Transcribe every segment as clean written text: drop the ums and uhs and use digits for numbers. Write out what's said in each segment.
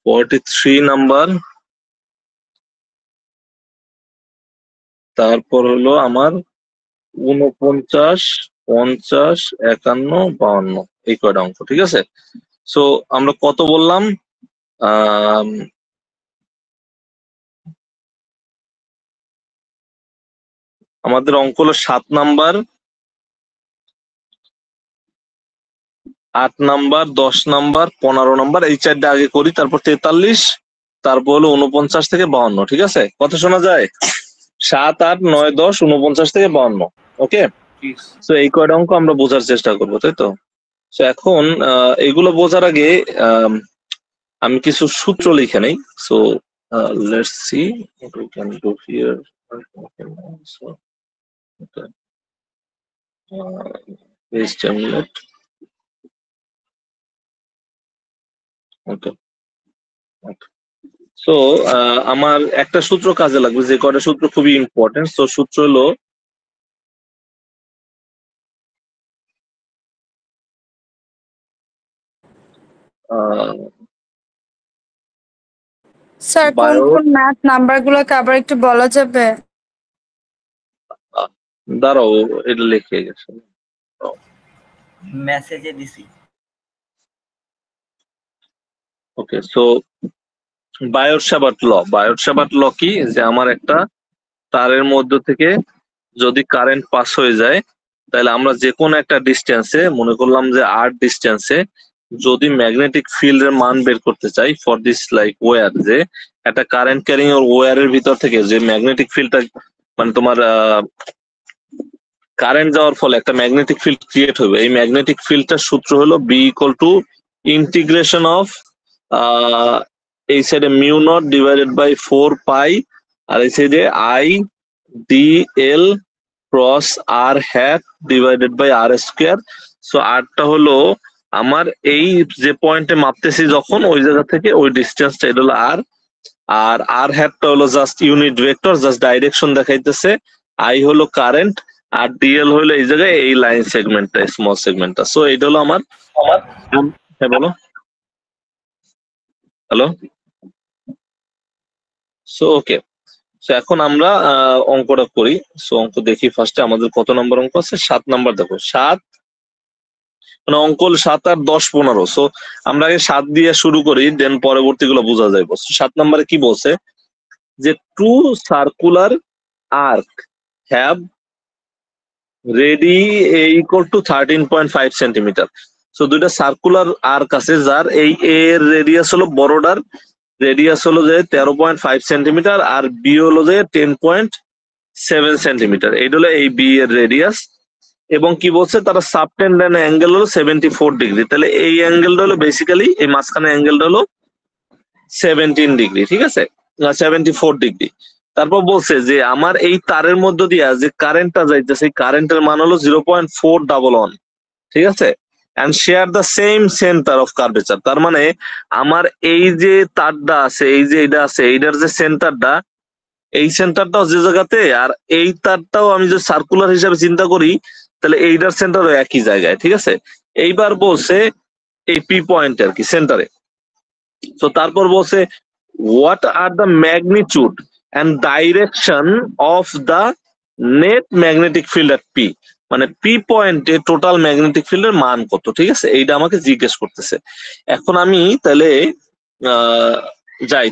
43 number, তারপর হলো আমার 49, 50, 51, 52, এই কয়টা অঙ্ক, ঠিক আছে। সো আমরা কত বললাম, আমাদের অঙ্ক হলো 7 নাম্বার, 8 নাম্বার, 10 নাম্বার, 15 নাম্বার, এই চারটা আগে করি, তারপর 43, তারপর হলো 49 থেকে 52, ঠিক আছে। কথা শোনা যায়? 7, 8, 9, 10, 49 থেকে 52, ওকে। তো এই কয়টা অঙ্ক আমরা বোঝার চেষ্টা করবো, তাই তো। তো এখন এগুলো বোঝার আগে আমি কিছু সূত্র লিখে নেই। So let's see what we can do here. So, okay. Page template. Okay. So আমার একটা সূত্র কাজে লাগবে, যে কয়টা সূত্র খুবই ইম্পর্টেন্ট। তো সূত্র হলো স্যার কোন কোন ম্যাথ নাম্বারগুলোকে আবার একটু বলা যাবে? দাঁড়াও, এটা লিখে গেছে, মেসেজে দিছি। ওকে। সো বায়োট-সাভার্ট ল কি, যে আমার একটা তারের মধ্য থেকে যদি কারেন্ট পাস হয়ে যায়, তাহলে আমরা যে কোনো একটা ডিস্টেন্সে, মনে করলাম যে আর ডিস্টেন্সে, যদি ম্যাগনেটিক ফিল্ড এর মান বের করতে চাই ফর দিস লাইক ওয়্যার, যে একটা কারেন্ট ক্যারিং ওয়্যারের ভিতর থেকে যে ম্যাগনেটিক ফিল্ডটা, মানে তোমার কারেন্ট যাওয়ার ফলে একটা ম্যাগনেটিক ফিল্ড ক্রিয়েট হবে। এই ম্যাগনেটিক ফিল্ডটার সূত্র হলো B equal to integration of এই সাইডে mu naught divided by 4 pi, আর এই সাইডে I D L cross R hat divided by R square. So আরটা হলো আমার এই যে পয়েন্টে মাপতেছি যখন, ওই জায়গা থেকে ওই ডিস্টেন্সটা, এটা হলো আর। আর আর হ্যাটটা হলো just unit vector, just direction দেখাইতেছে। আই হলো কারেন্ট, আর ডিএল হলো এই জায়গায় এই লাইন সেগমেন্টটা, স্মল সেগমেন্টটা। সো এটা হলো আমার, হ্যাঁ বলো, হ্যালো। সো ওকে, সো এখন আমরা অঙ্কটা করি। সো অঙ্ক দেখি ফার্স্টে আমাদের কত নম্বর অঙ্ক আছে, 7 নাম্বার। দেখো 7, মানে অঙ্ক 7 আর 10, 15। সো আমরা আগে 7 দিয়ে শুরু করি, দেন পরবর্তী গুলো বোঝা যাইব। 7 নাম্বারে কি বলছে, যে two circular arc have radii equal to 13.5 centimetre. So দুইটা সার্কুলার আর্ক আছে, যার এই এর রেডিয়াস হলো, বড়টার রেডিয়াস হলো যে 13.5 সেন্টিমিটার, আর বি হলো যে 10.7 সেন্টিমিটার। এইটা হলো এই বি এর রেডিয়াস। এবং কি বলছে, তারা সাবটেন্ডেন্ট অ্যাঙ্গেল হলো 74 ডিগ্রি। তাহলে এই অ্যাঙ্গেলটা হলো বেসিক্যালি, এই মাঝখানে অ্যাঙ্গেলটা হলো 17 ডিগ্রি, ঠিক আছে, 74 ডিগ্রি। তারপর বলছে যে আমার এই তারের মধ্য দিয়ে যে কারেন্টটা যাইতেছে, সেই কারেন্টের মান হলো 0.411, ঠিক আছে, and share the same center of curvature। তার মানে আমার এই যে তারটা আছে, এই যে এটা আছে, এইটার যে সেন্টারটা, এই সেন্টারটাও যে জায়গাতে, আর এই তারটাও আমি যদি সার্কুলার হিসাবে চিন্তা করি, তাহলে এইটার সেন্টারও একই জায়গায়, ঠিক আছে। এইবার বলছে এই পি পয়েন্ট আর কি সেন্টারে। তো তারপর বলছে what are the magnitude and direction of the net magnetic field at P, মানে পি পয়েন্টে টোটাল ম্যাগনেটিক ফিল্ডের মান কত, ঠিক আছে, এইটা আমাকে জিজ্ঞেস করতেছে। এখন আমি তাহলে যাই,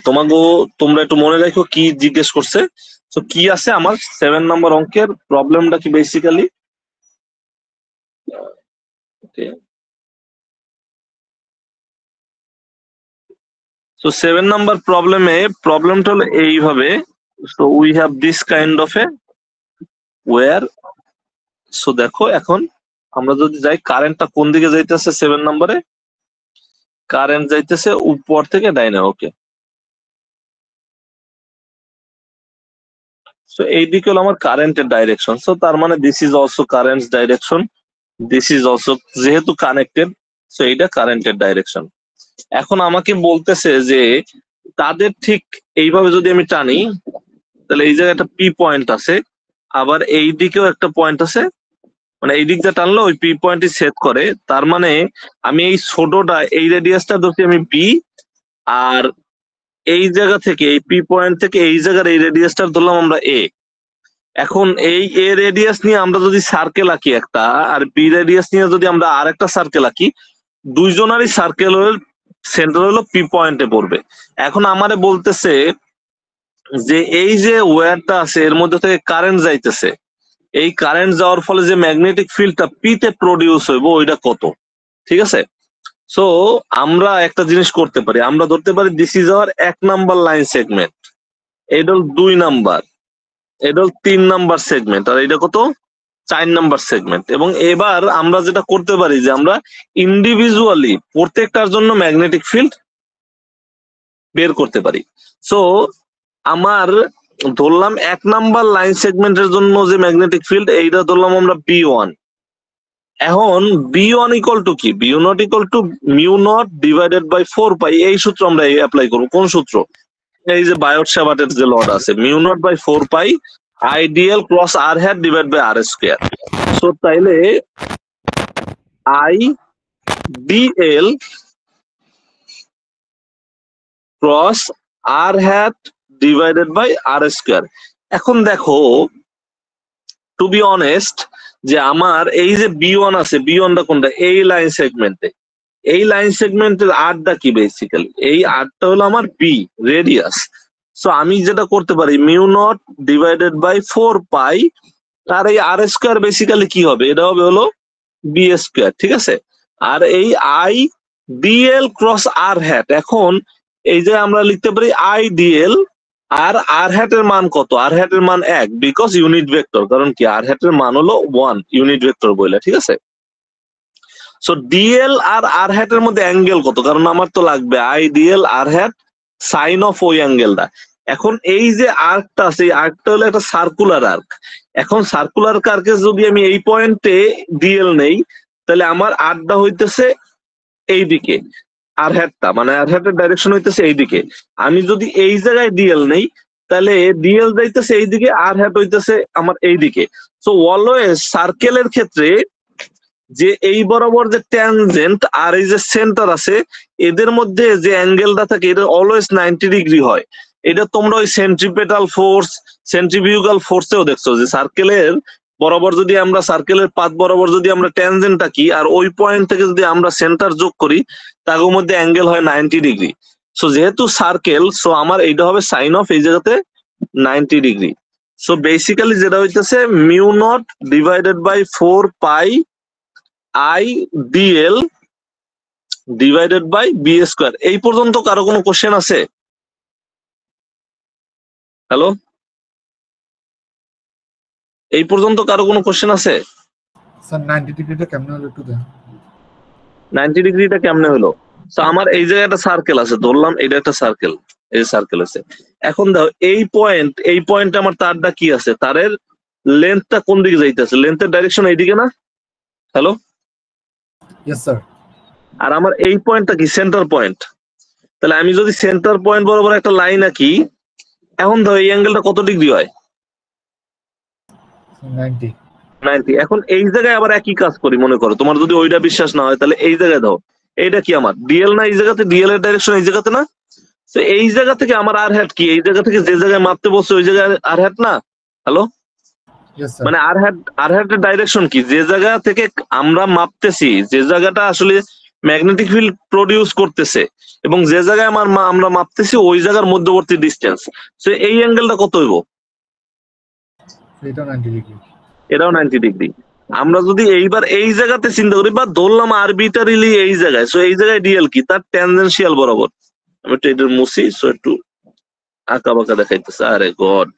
তোমরা একটু মনে রাখো কি জিজ্ঞেস করছে। তো কি আছে আমার 7 নম্বর অঙ্কের প্রবলেমটা কি বেসিক্যালি, So 7 number প্রবলেমটা হলো এইভাবে। So we have this kind of a where, so দেখো এখন আমরা যদি যাই, কারেন্টটা কোন দিকে যাইতেছে 7 নম্বরে, কারেন্ট যাইতেছে উপর থেকে ডাইনে, ওকে। সো এইদিকে হলো আমার কারেন্টের ডাইরেকশন। সো তার মানে this is also current direction, this is also, যেহেতু কানেক্টেড, সো এইটা কারেন্টের ডাইরেকশন। এখন আমাকে বলতেছে যে তাদের ঠিক এইভাবে যদি আমি টানি, তাহলে এই জায়গায় একটা পি পয়েন্ট আছে, আবার এই দিকেও একটা পয়েন্ট আছে, মানে এই দিকটা টানলে ওই পি পয়েন্টই সেট করে। তার মানে আমি এই ছোটটা এই রেডিয়াসটা ধরছি আমি বি, আর এই জায়গা থেকে এই পি পয়েন্ট থেকে এই জায়গার এই রেডিয়াসটা ধরলাম আমরা এ। এখন এই এ রেডিয়াস নিয়ে আমরা যদি সার্কেল আঁকি একটা, আর বি রেডিয়াস নিয়ে যদি আমরা আর একটা সার্কেল আঁকি, দুইজনারই সার্কেলের সেন্টার হলো পি পয়েন্টে পড়বে। এখন আমারে বলতেছে যে এই যে ওয়্যারটা আছে এর মধ্যে থেকে কারেন্ট যাইতেছে, এই কারেন্ট যাওয়ার ফলে যে ম্যাগনেটিক ফিল্ডটা পি তে প্রডিউস হইব ওইটা কত। ঠিক আছে, সো আমরা একটা জিনিস করতে পারি, আমরা ধরতে পারি this is hour 1 number line segment, এটা হল 2 নাম্বার, এটা হল 3 নাম্বার সেগমেন্ট, আর এটা কত 4 নাম্বার সেগমেন্ট। এবং এবার আমরা যেটা করতে পারি যে আমরা ইন্ডিভিজুয়ালি প্রত্যেকটার জন্য ম্যাগনেটিক ফিল্ড বের করতে পারি। সো আমার ধরলাম 1 নাম্বার লাইন সেগমেন্টের জন্য যে ম্যাগনেটিক ফিল্ড এইটা ধরলাম আমরা বি1। এখন বি1 ইকুয়াল টু কি, বি0 ইকুয়াল টু μ0 ডিভাইডেড বাই 4 পাই। এই সূত্র আমরা অ্যাপ্লাই করবো। কোন সূত্র? এই যে বায়ট সাভার্টের যে লড আছে, μ0 by 4 pi IDL cross R hat divide by R square. So তাইলে I DL cross R hat divided by R square. এখন দেখো, টু বি অনেস্ট, যে আমার এই যে বি1 আছে, বি1টা কোনটা? এই লাইন সেগমেন্টে। এই লাইন সেগমেন্টের আরটা কি বেসিক্যালি? এই আরটা হলো আমার বি রেডিয়াস। সো আমি যেটা করতে পারি μ0 ডিভাইডেড বাই 4 পাই, আর এই আর স্কোয়ার বেসিক্যালি কি হবে? এটা হবে হলো বি স্কোয়ার। ঠিক আছে, আর এই I DL cross R hat, এখন এই যে আমরা লিখতে পারি আই ডিএল, আর আর হ্যাটের মান কত? আর হ্যাটের মান 1, বিকজ ইউনিট ভেক্টর। কারণ কি, আর হ্যাটের মান হলো 1 ইউনিট ভেক্টর বলে। ঠিক আছে, সো ডিএল আর আর হ্যাটের মধ্যে অ্যাঙ্গেল কত? কারণ আমার তো লাগবে I DL R hat sine of ওই অ্যাঙ্গেলটা। এখন এই যে আর্কটা আছে, এই আর্কটা হলো একটা সার্কুলার আর্ক। এখন সার্কুলার আর্কে যদি আমি এই পয়েন্টে ডিএল নেই, তাহলে আমার আরটা হইতেছে এইদিকে, আর হ্যাটটা মানে আর হ্যাটের ডাইরেকশন হইতেছে এইদিকে। আমি যদি এই জায়গায় ডিএল নেই, তাহলে ডিএল যাইতেছে এইদিকে, আর হ্যাট হইতেছে আমার এইদিকে। সো অলওয়েজ সার্কেলের ক্ষেত্রে যে এই বরাবর যে ট্যানজেন্ট আর এই যে সেন্টার আছে, এদের মধ্যে যে অ্যাঙ্গেলটা থাকে এটা অলওয়েজ 90 ডিগ্রি হয়। এটা তোমরা ওই সেন্ট্রিপেটাল ফোর্স, সেন্ট্রিফিউগাল ফোর্সেও দেখছো যে সার্কেলের বরাবর যদি আমরা সার্কেলের পাথ বরাবর যদি আমরা ট্যানজেন্ট আঁকি, আর ওই পয়েন্ট থেকে যদি আমরা সেন্টার যোগ করি, তার মধ্যে অ্যাঙ্গেল হয় 90 ডিগ্রি। সো যেহেতু সার্কেল, সো আমার এইটা হবে সাইন অফ এই জায়গাতে 90 ডিগ্রি। সো বেসিক্যালি যেটা হইতেছে μ0 divided by 4 pi I DL divided by B square. এই পর্যন্ত কারো কোনো কোশ্চেন আছে? হ্যালো, এই পর্যন্ত কারো কোনো কোশ্চেন আছে? স্যার 90 ডিগ্রিটা কেমনে হলো একটু দেন। 90 ডিগ্রিটা কেমনে হলো? তো আমার এই জায়গায় একটা সার্কেল আছে, ধরলাম এটা একটা সার্কেল, এই সার্কেল আছে। এখন দেখো এই পয়েন্ট আমার তারটা কি আছে, তারের লেন্থটা কোন দিকে যাইতেছে? লেন্থের ডাইরেকশন এইদিকে না? Hello, yes sir. আর আমার এই পয়েন্টটা কি? Centre point. তাহলে আমি যদি সেন্টার পয়েন্ট বরাবর একটা লাইন আঁকি, এখন ধরো এই অ্যাঙ্গেলটা কত ডিগ্রি হয়? 90। এখন এই জায়গায় আবার একই কাজ করি, মনে করো তোমার যদি ওইটা বিশ্বাস না হয়, তাহলে এই জায়গায় দাও, এইটা কি আমার ডিএল না? এই জায়গাতে ডিএল এর ডাইরেকশন এই জায়গাতে না? তো এই জায়গা থেকে আমার আর হ্যাট কি? এই জায়গা থেকে যে জায়গায় মাপতে বসছে ওই জায়গায় আর হ্যাট না? হ্যালো, মানে আর হ্যাটের ডাইরেকশন কি? যে জায়গা থেকে আমরা মাপতেছি, যে জায়গাটা আসলে ম্যাগনেটিক ফিল্ড প্রডিউস করতেছে, এবং যে জায়গায় আমরা মাপতেছি ওই জায়গার মধ্যবর্তী ডিস্টেন্স। তো এই অ্যাঙ্গেলটা কত হইব? এটাও 90 ডিগ্রি। এটাও 90 ডিগ্রি। আমরা যদি এইবার এই জায়গাতে চিন্তা করি, বা ধরলাম আরবিটারিলি এই জায়গায়, সো এই জায়গায় ডিএল কি? তার ট্যানজেনশিয়াল বরাবর। আমি একটু এটা মুছি, সো একটু আঁকা বাঁকা দেখাইতেছে। আরে গড,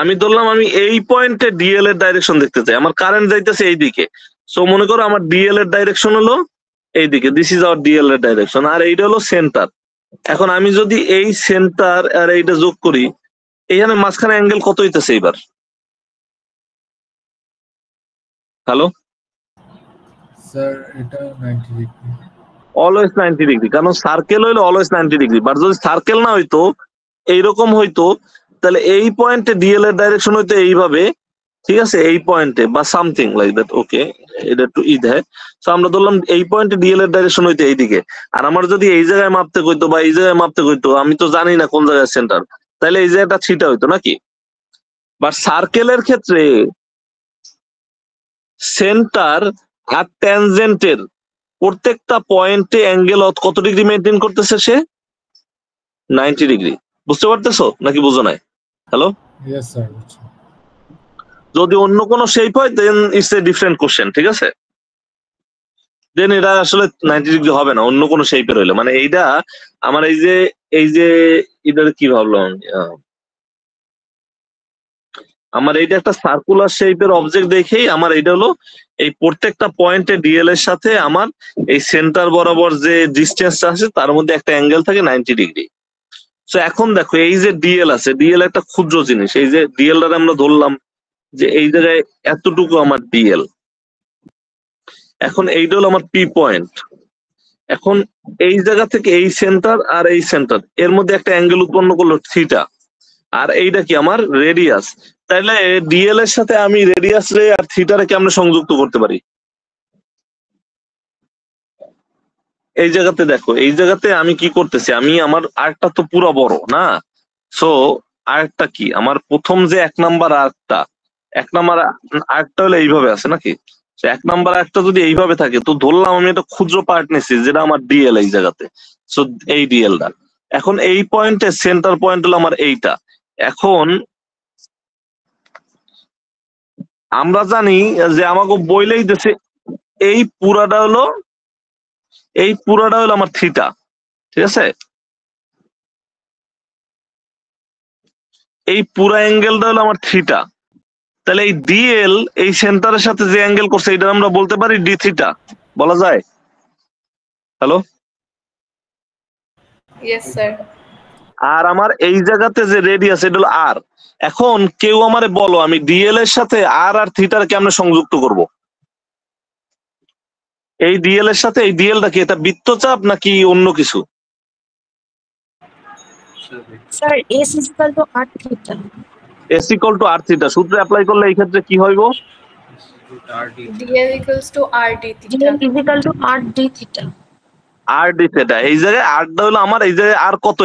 আমি ধরলাম আমি এই পয়েন্টে ডিএল এর ডাইরেকশন দেখতে চাই, আমার কারেন্ট যাইতেছে এইদিকে। সো মনে করো আমার ডিএল এর ডাইরেকশন হলো এইদিকে, দিস ইজ আওয়ার ডিএল এর ডাইরেকশন, আর এইটা হলো সেন্টার। এখন আমি যদি এই সেন্টার আর এইটা যোগ করি, এইখানে মাঝখানে অ্যাঙ্গেল কত হইতেছে এইবার? হ্যালো স্যার এটা 90 ডিগ্রি। অলওয়েজ 90 ডিগ্রি, কারণ সার্কেল হইলো অলওয়েজ 90 ডিগ্রি। বাট যদি সার্কেল না হইতো, এইরকম হইতো, তাহলে এই পয়েন্টে ডিএল এর ডাইরেকশন হইতো এইভাবে, ঠিক আছে, এই পয়েন্টে বা সামথিং লাইক দ্যাট। ওকে, এটা একটু হ্যাঁ। তো আমরা ধরলাম এই পয়েন্টে ডিএল এর ডাইরেকশন হইতো এইদিকে, আর আমার যদি এই জায়গায় মাপতে কইতো বা এই জায়গায় মাপতে কইতো, আমি তো জানি না কোন জায়গায় সেন্টার, তাহলে এই জায়গাটা থিটা হইতো নাকি। বাট সার্কেলের ক্ষেত্রে সেন্টার আর ট্যানজেন্টের প্রত্যেকটা পয়েন্টে অ্যাঙ্গেল কত ডিগ্রি মেনটেন করতেছে সে? 90 ডিগ্রি। বুঝতে পারতেছো নাকি বুঝো নাই? Hello, yes sir. যদি অন্য কোনো শেপ হয় দেন ইটস এ ডিফারেন্ট কোশ্চেন, ঠিক আছে, দেন এটা আসলে 90 ডিগ্রি হবে না অন্য কোনো শেপের হইলে। মানে এইটা আমার এই যে এটা কি ভাবলাম, আমার এইটা একটা সার্কুলার শেপের অবজেক্ট দেখেই আমার এইটা হলো এই প্রত্যেকটা পয়েন্টে ডিএল এর সাথে আমার এই সেন্টার বরাবর যে ডিস্টেন্সটা আছে তার মধ্যে একটা অ্যাঙ্গেল থাকে 90 ডিগ্রি। তো এখন দেখো এই যে ডিএল আছে, ডিএল একটা ক্ষুদ্র জিনিস, এই যে ডিএল টা আমরা ধরলাম যে এই জায়গায় এতটুকু আমার ডিএল। এখন এইটা হলো আমার পি পয়েন্ট। এখন এই জায়গা থেকে এই সেন্টার আর এই সেন্টার এর মধ্যে একটা অ্যাঙ্গেল উৎপন্ন করলো থিটা, আর এইটা কি আমার রেডিয়াস। তাইলে ডিএল এর সাথে আমি রেডিয়াস রে আর থিটারে কেমনে সংযুক্ত করতে পারি? এই জায়গাতে দেখো, এই জায়গাতে আমি কি করতেছি, আমি আমার আর্কটা তো পুরো বড় না, সো আর্কটা কি আমার প্রথম যে 1 নাম্বার আর্কটা, 1 নাম্বার আর্কটা হলে এইভাবে আছে নাকি, 1 নাম্বার আর্কটা যদি এইভাবে থাকে, তো ধরলাম আমি একটা ক্ষুদ্র পার্ট নিচ্ছি যেটা আমার ডিএল এই জায়গাতে, সো এই ডিএলটা। এখন এই পয়েন্টে সেন্টার পয়েন্ট হলো আমার এইটা। এখন আমরা জানি যে আমাকে বইলেই দিছে এই পুরাটা হলো আমার থিটা, ঠিক আছে, এই পুরা অ্যাঙ্গেলটা হলো আমার থিটা। তাহলে এই ডিএল এই সেন্টারের সাথে যে অ্যাঙ্গেল করছে এটা আমরা বলতে পারি ডি থিটা, বলা যায়? Hello, yes sir. আর আমার এই জায়গাতে যে রেডিয়াস এটা হলো আর। এখন কেউ আমারে বলো আমি ডিএল এর সাথে আর থিটার কেমনে সংযুক্ত করব? এই ডিএল এর সাথে এই ডিএলটা কি এটা বৃত্তচাপ নাকি অন্য কিছু? Sir S is equal to R theta. S equal to R theta সূত্র অ্যাপ্লাই করলে এই ক্ষেত্রে কি হইব? DL equals to R D theta. DL is equal to R D theta. R D theta. এই জায়গায় আরটা হলো আমার, এই জায়গায় আর কত,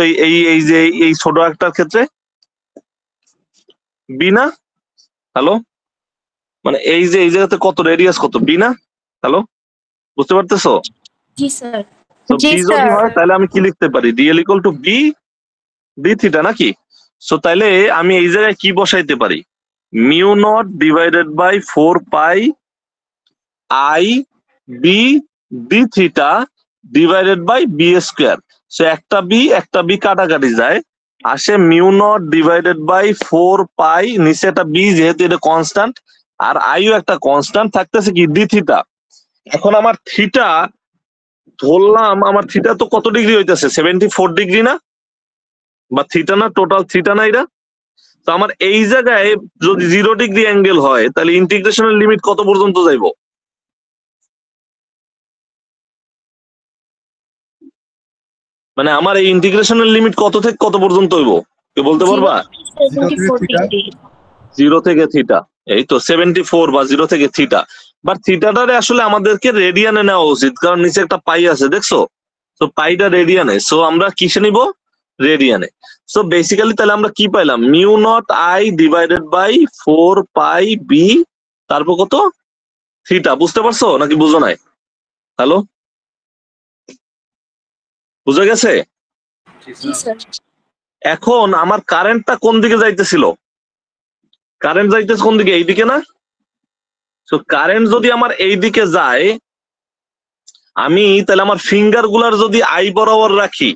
এই যে এই ছোট একটার ক্ষেত্রে বি না? হ্যালো, মানে এই যে এই জায়গাতে কত রেডিয়াস কত বি না? হ্যালো, বুঝতে পারতেছো? জি স্যার। তো জি বি যদি স্যার। হয় তাহলে আমি কি লিখতে পারি? DL equal to B D theta নাকি? সো তাইলে আমি এই জায়গায় কি বসাইতে পারি? Mu naught divided by 4 pi I B D theta divided by B square. So একটা বি কাটাকাটি যায়, আসে mu naught divided by 4 pi, নিচে একটা বি যেহেতু এটা কনস্ট্যান্ট, আর আইও একটা কনস্ট্যান্ট, থাকতেছে কি ডি থিটা। এখন আমার থিটা ধরলাম, আমার থিটা তো কত ডিগ্রি হইতেছে? 74 ডিগ্রি না? বা থিটা না, টোটাল থিটা না এটা? তো আমার এই জায়গায় যদি 0 ডিগ্রি অ্যাঙ্গেল হয় তাহলে ইন্টিগ্রেশনের লিমিট কত পর্যন্ত যাইব? মানে আমার এই ইন্টিগ্রেশনের লিমিট কত থেকে কত পর্যন্ত হইব কি বলতে পারবা? 0 থেকে থিটা, এই তো 74 বা 0 থেকে থিটা। বাট থিটাটারে আসলে আমাদেরকে রেডিয়ানে নেওয়া উচিত, কারণ নিচে একটা পাই আছে দেখছো, তো পাইটা রেডিয়ানে, সো আমরা কিসে নিব? রেডিয়ানে। সো বেসিক্যালি তাহলে আমরা কি পাইলাম? Mu naught I divided by 4 pi B, তারপর কত? থিটা। বুঝতে পারছো নাকি বুঝো নাই? হ্যালো, বুঝে গেছে? জি স্যার। এখন আমার কারেন্টটা কোন দিকে যাইতেছিল? কারেন্ট যাইতেছে কোন দিকে? এইদিকে না? তো কারেন্ট যদি আমার এই দিকে যায়, আমি তাহলে আমার ফিঙ্গার গুলার যদি আই বরাবর রাখি,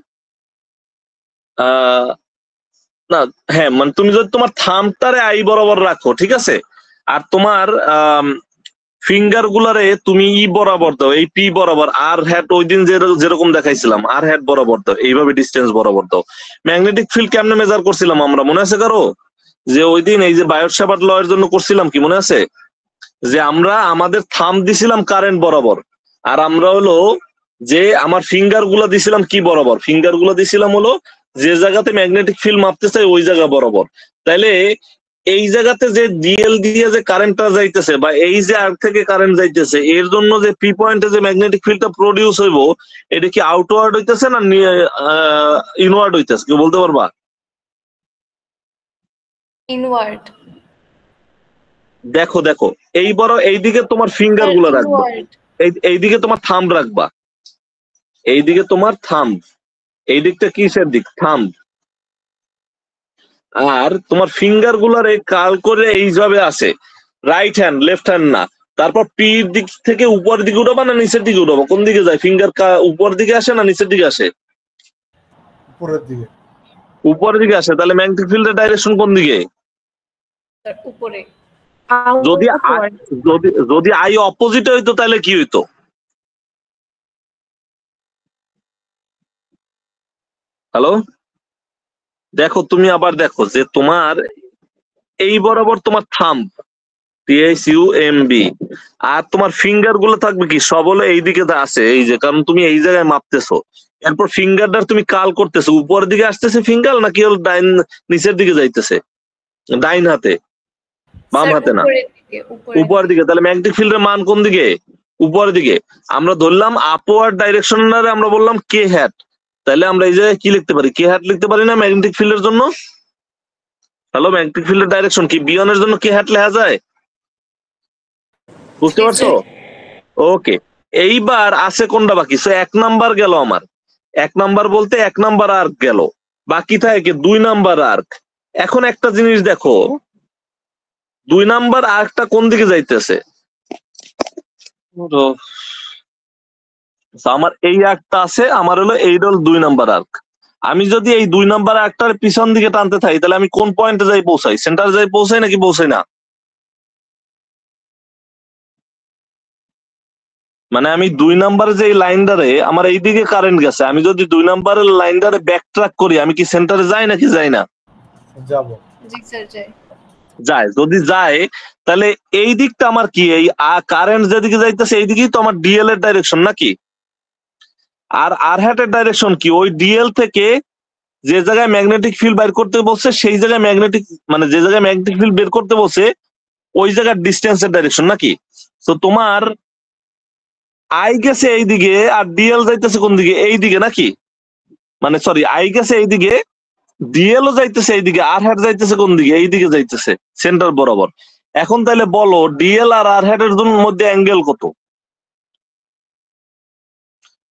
না হ্যাঁ, মানে তুমি যদি তোমার থামটারে আই বরাবর রাখো, ঠিক আছে, আর তোমার ফিঙ্গার গুলারে তুমি ই বরাবর দাও, এই পি বরাবর, আর হ্যাট ওই দিন যেরকম দেখাইছিলাম আর হ্যাট বরাবর দাও, এইভাবে ডিস্টেন্স বরাবর দাও। ম্যাগনেটিক ফিল্ড কেমনে মেজার করছিলাম আমরা, মনে আছে কারো? যে ওই দিন এই যে বায়োট ল এর জন্য করছিলাম, কি মনে আছে? যে আমরা আমাদের থাম দিছিলাম কারেন্ট বরাবর, আর আমরা হলো যে আমার ফিঙ্গার গুলা দিছিলাম কি বরাবর, ফিঙ্গার গুলা দিছিলাম হলো যে জায়গাতে ম্যাগনেটিক ফিল্ড মাপতে চাই ওই জায়গা বরাবর। তাইলে এই জায়গাতে যে ডিএল দিয়ে যে কারেন্টটা যাইতেছে বা এই যে আর থেকে কারেন্ট যাইতেছে, এর জন্য যে পি পয়েন্টে যে ম্যাগনেটিক ফিল্ডটা প্রডিউস হইব, এটা কি আউটওয়ার্ড হইতেছে না ইনওয়ার্ড হইতেছে, কেউ বলতে পারবা? ইনওয়ার্ড। দেখো দেখো, এইদিকে তোমার ফিঙ্গার গুলো রাখবা, এইদিকে তোমার থাম্ব রাখবা, এইদিকে তোমার থাম্ব, এই দিকটা কিসের দিক? থাম্ব। আর তোমার ফিঙ্গার গুলার এই কাল করে এইভাবে আছে, রাইট হ্যান্ড লেফট হ্যান্ড না। তারপর পির দিক থেকে উপরের দিকে উঠাবা না নিচের দিকে উঠাবা? কোন দিকে যায় ফিঙ্গার? উপরের দিকে আসে না নিচের দিকে আসে? উপরের দিকে। উপরের দিকে আসে। তাহলে ম্যাগনেটিক ফিল্ডের ডাইরেকশন কোন দিকে? উপরে। যদি যদি আই অপোজিট হইতো তাহলে কি হইতো? হ্যালো, দেখো তুমি আবার দেখো যে তোমার এই বরাবর তোমার থাম্ব THUMB, আর তোমার ফিঙ্গার গুলো থাকবে কি সব হলো এইদিকে আছে, এই যে কারণ তুমি এই জায়গায় মাপতেছো। এরপর ফিঙ্গারটা তুমি কাল করতেছো, উপরের দিকে আসতেছে ফিঙ্গার নাকি হলো ডাইন নিচের দিকে যাইতেছে? ডাইন হাতে, বাম হাতে না, উপরের দিকে। তাহলে ম্যাগনেটিক ফিল্ডের মান কোন দিকে? উপরের দিকে। আমরা ধরলাম আপওয়ার্ড ডাইরেকশনারে আমরা বললাম কে হ্যাট, তাহলে আমরা এই জায়গায় কি লিখতে পারি? কে হ্যাট লিখতে পারি না ম্যাগনেটিক ফিল্ডের জন্য? হ্যালো, ম্যাগনেটিক ফিল্ডের ডাইরেকশন কি বিয়নের জন্য কে হ্যাট লেখা যায়? বুঝতে পারছো? ওকে, এইবার আছে কোনটা বাকি? সো 1 নাম্বার গেল আমার, 1 নাম্বার বলতে 1 নাম্বার আর্ক গেল, বাকি থাকে 2 নাম্বার আর্ক। এখন একটা জিনিস দেখো, 2 নাম্বার আর্কটা কোন দিকে যাইতেছে? আমার এই আর্কটা আছে, আমার হলো এইটা হলো 2 নাম্বার আর্ক। আমি যদি এই 2 নাম্বার আর্কটার পিছন দিকে টানতে থাকি তাহলে আমি কোন পয়েন্টে যাই পৌঁছাই? সেন্টারে যাই পৌঁছাই নাকি পৌঁছাই না? মানে আমি 2 নাম্বারে যে লাইনটারে আমার এইদিকে কারেন্ট গেছে, আমি যদি 2 নাম্বারের লাইনটারে ব্যাক ট্র্যাক করি আমি কি সেন্টারে যাই নাকি যাই না? যাব। জি স্যার, যাই। যায়। যদি যায় তাহলে এই দিকটা আমার কি, এই কারেন্ট যেদিকে যাইতেছে এই দিকেই তো আমার ডিএল এর ডাইরেকশন নাকি? আর আর হ্যাটের ডাইরেকশন কি? ওই ডিএল থেকে যে জায়গায় ম্যাগনেটিক ফিল্ড বের করতে বলছে সেই জায়গায় ম্যাগনেটিক, মানে যে জায়গায় ম্যাগনেটিক ফিল্ড বের করতে বলছে ওই জায়গার ডিস্টেন্সের ডাইরেকশন নাকি? তো তোমার আই গেছে এইদিকে আর ডিএল যাইতেছে কোন দিকে? এই দিকে নাকি? মানে সরি, আই গেছে এইদিকে, ডিএল ও যাইতেছে এইদিকে, আর হ্যাট যাইতেছে কোন দিকে? এইদিকে যাইতেছে, সেন্টার বরাবর। এখন তাহলে বলো ডিএল আর আর হ্যাটের মধ্যে অ্যাঙ্গেল কত?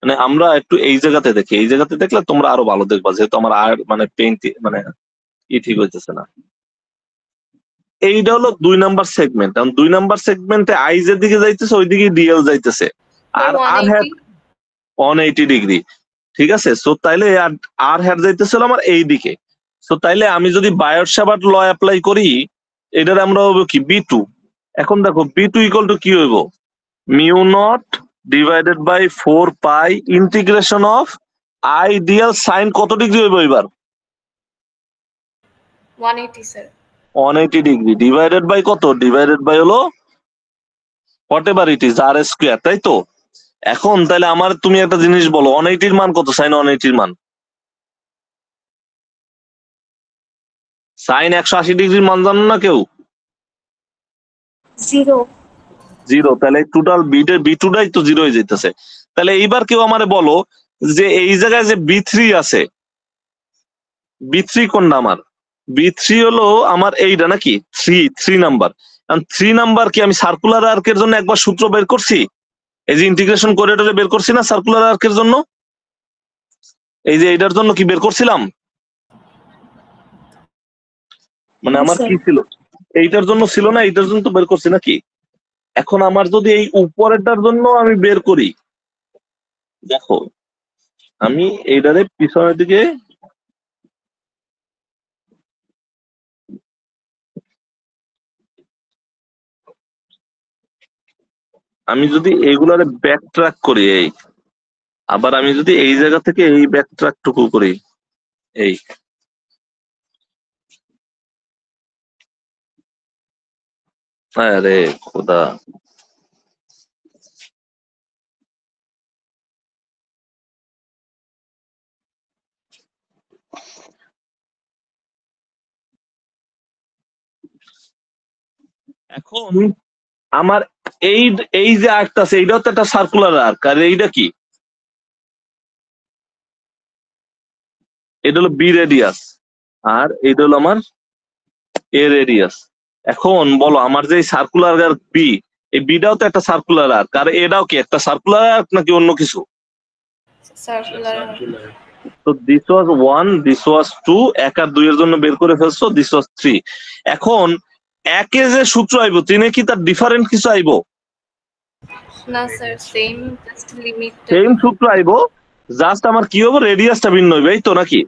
মানে আমরা একটু এই জায়গাতে দেখি, এই জায়গাতে দেখলে তোমরা আরো ভালো দেখবা, যেহেতু আমার আর মানে পেইন্ট মানে ঠিক হইতেছে না। এইটা হলো 2 নাম্বার সেগমেন্ট, কারণ 2 নাম্বার সেগমেন্টে আই যে দিকে যাইতেছে ওইদিকে ডিএল যাইতেছে, আর আর হ্যাট 180 ডিগ্রি। ঠিক আছে, সো তাইলে আর হ্যাট যাইতেছিল আমার এই দিকে। সো তাইলে আমি যদি বায়ট সাভার্ট ল অ্যাপ্লাই করি, এটার আমরা হবে কি B2। এখন দেখো B2 ইকুয়াল টু কি হইব? Mu naught divided by 4 pi integration of I DL sine কত ডিগ্রি হইব এবার? 180 স্যার। 180 ডিগ্রি ডিভাইডেড বাই কত? ডিভাইডেড বাই হলো whatever it is R square, তাই তো? এখন তাহলে আমার তুমি একটা জিনিস বলো, 180 মান কত? সাইন 180 মান, সাইন 180 ডিগ্রির মান জানো না কেউ? 0। 0। তাহলে টোটাল B2টাই তো 0 হয়ে যেতেছে। তাহলে এইবার কেউ আমারে বলো যে এই জায়গায় যে B3 আছে, B3 কোনটা আমার? B3 হলো আমার এইটা নাকি 3 নাম্বার। 3 নাম্বার কি আমি সার্কুলার আর্কের জন্য একবার সূত্র বের করছি, এই যে ইন্টিগ্রেশন করিডোরে বের করছি না সার্কুলার আর্কের জন্য? এই যে এইটার জন্য কি বের করছিলাম? মানে আমার কি ছিল, এইটার জন্য ছিল না, এইটার জন্য তো বের করছি নাকি? এখন আমার যদি এই উপরেরটার জন্য আমি বের করি, দেখো আমি এইটারে পিছনের দিকে আমি যদি এইগুলারে ব্যাক ট্র্যাক করি, এই আবার আমি যদি এই জায়গা থেকে এই ব্যাক ট্র্যাক টুকু করি, এই আরে খোদা, এখন আমার এই এই যে আর্কটা আছে এইটাও তো একটা সার্কুলার আর্ক, আর এইটা কি? এটা হলো বি রেডিয়াস আর এইটা হলো আমার এ রেডিয়াস। এখন বলো আমার যে সার্কুলার আর্ক বি, এই বিটাও তো একটা সার্কুলার আর্ক, আর এটাও কি একটা সার্কুলার আর্ক নাকি অন্য কিছু? সার্কুলার। তো দিস ওয়াজ 1, দিস ওয়াজ 2, 1 আর 2 এর জন্য বের করে ফেলছো, দিস ওয়াজ 3। এখন একে যে সূত্র আইবো তিনে কি তার ডিফারেন্ট কিছু আইবো? না sir, same, just limit. Same সূত্র আইবো, জাস্ট আমার কি হবে, রেডিয়াসটা ভিন্ন হইবে, এই তো নাকি?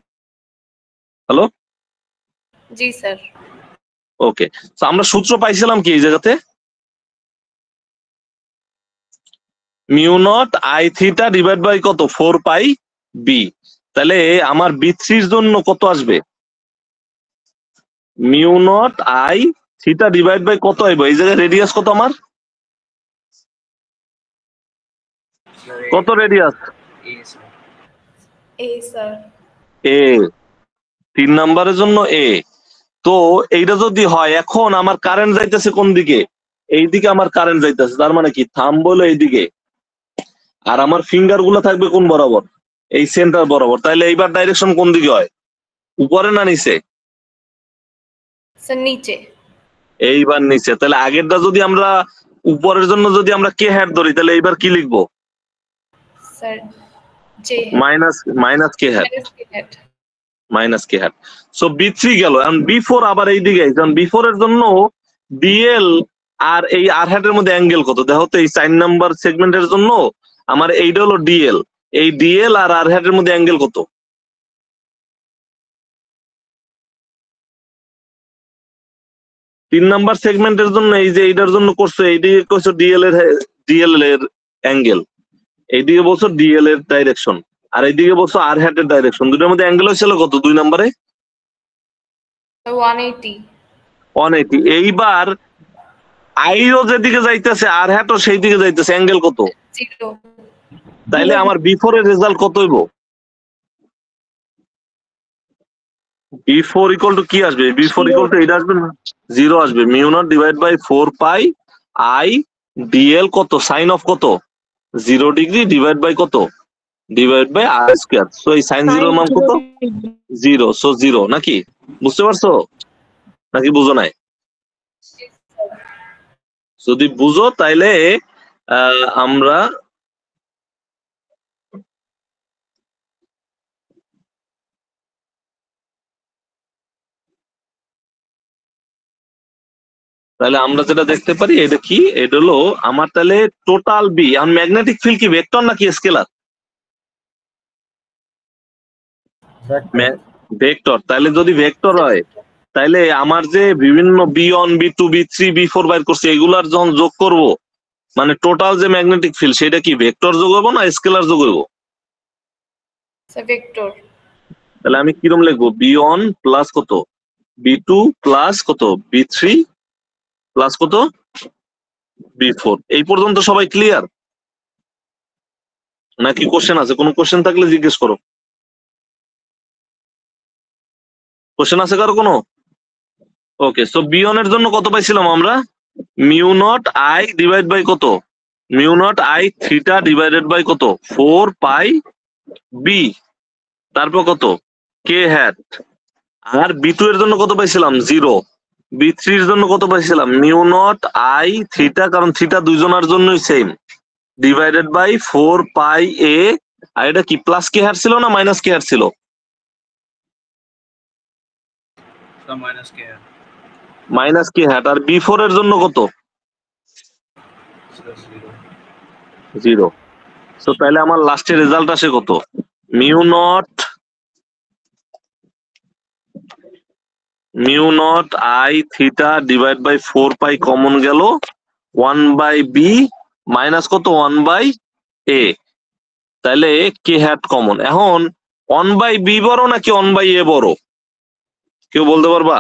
হ্যালো? জি স্যার। ওকে, তো আমরা সূত্র পাইছিলাম কি এই জায়গাতে? Mu naught I theta divide by কত, 4 পাই বি। তাহলে আমার বি3 জন্য কত আসবে? Mu naught I theta divide by কত আইবো? এই জায়গায় রেডিয়াস কত আমার? কত রেডিয়াস? এ স্যার। এ, 3 নাম্বারের জন্য এ। তো এইটা যদি হয়, এখন আমার কারেন্ট যাইতেছে কোন দিকে? এইদিকে আমার কারেন্ট যাইতেছে, তার মানে কি থাম্ব হলো এইদিকে, আর আমার ফিঙ্গার গুলো থাকবে কোন বরাবর? এই সেন্টার বরাবর। তাইলে এইবার ডাইরেকশন কোন দিকে হয়, উপরে না নিচে? স্যার নিচে। এইবার নিচে। তাহলে আগেরটা যদি আমরা উপরের জন্য যদি আমরা কে হ্যাট ধরি, তাহলে এইবার কি লিখবো? স্যার জে মাইনাস কে হ্যাট, হ্যাট। মাইনাস কে হ্যাট। সো বি3 গেল। এখন বি4 আবার এইদিকে, কারণ বি4 এর জন্য ডিএল আর এই আর হ্যাটের মধ্যে অ্যাঙ্গেল কত দেখো তো। এই 4 নাম্বার সেগমেন্টের জন্য আমার এইটা হলো ডিএল, এই ডিএল আর আর হ্যাটের মধ্যে অ্যাঙ্গেল কত? 3 নাম্বার সেগমেন্টের জন্য এই যে এইটার জন্য করছো, এইদিকে করছো ডিএল এর অ্যাঙ্গেল, এইদিকে বলছো ডিএল এর ডাইরেকশন, আর এইদিকে বলছো আর হ্যাটের ডাইরেকশন। দুটোর মধ্যে অ্যাঙ্গেল হয়েছিল কত 2 নাম্বারে? 180। 180। এইবার আইও যেদিকে যাইতেছে আর হ্যাটও সেই দিকে যাইতেছে, অ্যাঙ্গেল কত? 0। তাইলে আমার বি4 এর রেজাল্ট কত হইব? বি4 ইকুয়াল টু কি আসবে? বি4 ইকুয়াল টু এটা আসবে না, 0 আসবে। Mu naught divide by 4 pi I DL কত, সাইন অফ কত, 0 ডিগ্রি ডিভাইড বাই কত, divide by R square. So এই সাইন 0 এর মান কত? 0। সো 0 নাকি? বুঝতে পারছো নাকি বুঝো নাই? যদি বুঝো তাইলে আমরা যেটা দেখতে পারি, এটা কি, এটা হলো আমার তাহলে টোটাল বি। এখন ম্যাগনেটিক ফিল্ড কি ভেক্টর নাকি স্কেলার? ভেক্টর। তাহলে যদি ভেক্টর হয়, তাইলে আমার যে বিভিন্ন বি1 বি2 বি3 বি4 বাইর করছে, এগুলার যখন যোগ করব, মানে টোটাল যে ম্যাগনেটিক ফিল্ড সেটা কি ভেক্টর যোগ হবো না স্কেলার যোগ হবো? Sir vector. তাহলে আমি কিরকম লিখবো? বি1 প্লাস কত, বি2 প্লাস কত, বি3 প্লাস কত, বি4। এই পর্যন্ত সবাই ক্লিয়ার নাকি কোশ্চেন আছে? কোনো কোশ্চেন থাকলে জিজ্ঞেস করো। কোশ্চেন আছে কারো কোনো? ওকে, সো বি1 এর জন্য কত পাইছিলাম আমরা? Mu naught I divide by কত, mu naught I theta divided by কত, 4 পাই বি, তারপর কত, কে হ্যাট। আর বি2 এর জন্য কত পাইছিলাম? 0। বি3 এর জন্য কত পাইছিলাম? মিউ নট আই থিটা, কারণ থিটা দুইজনের জন্যই সেম, ডিভাইডেড বাই 4 পাই এ। আর এটা কি প্লাস কে হ্যাট ছিল না মাইনাস কে হ্যাট ছিল? মাইনাস কে হ্যাট। আর বি4 এর জন্য কত? 0। সো তাহলে আমার লাস্টের রেজাল্ট আসে কত? Mu naught I theta divide by 4 pi common গেল, 1 বাই বি মাইনাস কত, 1 বাই এ। তাহলে কে হ্যাট কমন। এখন 1 বাই বি বড় নাকি 1 বাই এ বড়, কেউ বলতে পারবা?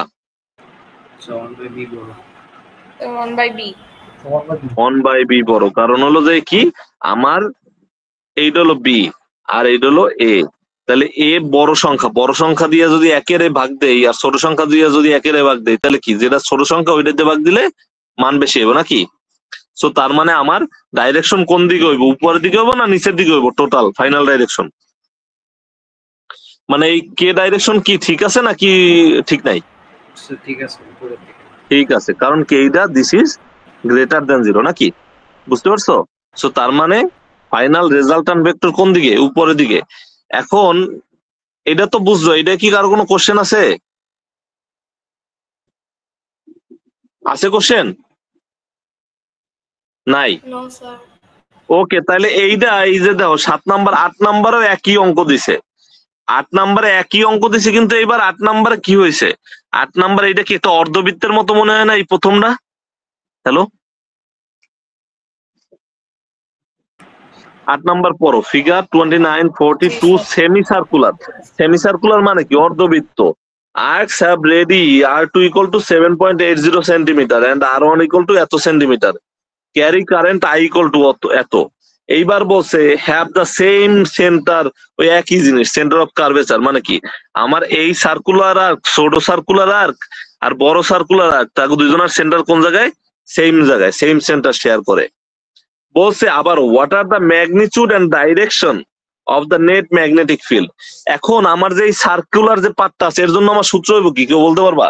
1 বাই বি। 1 বাই বি বড়, কারণ হলো যে কি, আমার এইটা হলো বি আর এইটা হলো এ। তাহলে এ বড় সংখ্যা দিয়ে যদি একের ভাগ দেই আর ছোট সংখ্যা দিয়ে যদি একের ভাগ দেই তাহলে কি, যেটা ছোট সংখ্যা ওইটাতে ভাগ দিলে মান বেশি হবে নাকি? সো তার মানে আমার ডাইরেকশন কোন দিকে হইব, উপরের দিকে হইব না নিচের দিকে হইব? টোটাল ফাইনাল ডাইরেকশন মানে এই কে ডাইরেকশন কি ঠিক আছে নাকি ঠিক নাই? ঠিক আছে, উপরের দিকে। ঠিক আছে, কারণ কে এইটা দিস ইজ গ্রেটার দেন 0 নাকি? বুঝতে পারছো? সো তার মানে ফাইনাল রেজাল্টান্ট ভেক্টর কোন দিকে, উপরের দিকে। এখন এটা তো বুঝছো, এটা কি কারো কোনো কোশ্চেন আছে? আছে কোশ্চেন? নাই? No, sir. ওকে, তাহলে এইটা এই যে দেখো 7 নাম্বার 8 নাম্বারও একই অঙ্ক দিছে, 8 নাম্বারে একই অঙ্ক দিছে, কিন্তু এইবার 8 নাম্বারে কি হয়েছে, 8 নাম্বারে এটা কি একটা অর্ধবৃত্তের মতো মনে হয় না এই প্রথমটা? হ্যালো, 8 নাম্বার পড়ো, figure 2942 semi circular. Semi circular মানে কি? অর্ধবৃত্ত। Arcs have ready R2 equal to 7.80 centimeter and R1 equal to এত centimetre. Carry current I equal to এত। এইবার বলছে হ্যাভ দ্য সেম সেন্টার, ওই একই জিনিস, সেন্টার অফ কার্ভেচার মানে কি, আমার এই সার্কুলার আর্ক, ছোট সার্কুলার আর্ক আর বড় সার্কুলার আর্ক, তাকে দুজনের সেন্টার কোন জায়গায়? সেম জায়গায়, সেম সেন্টার শেয়ার করে। বলছে আবার what are the magnitude and direction of the net magnetic field. এখন আমার যে সার্কুলার যে পার্টটা আছে এর জন্য আমার সূত্র হইব কি, কেউ বলতে পারবা?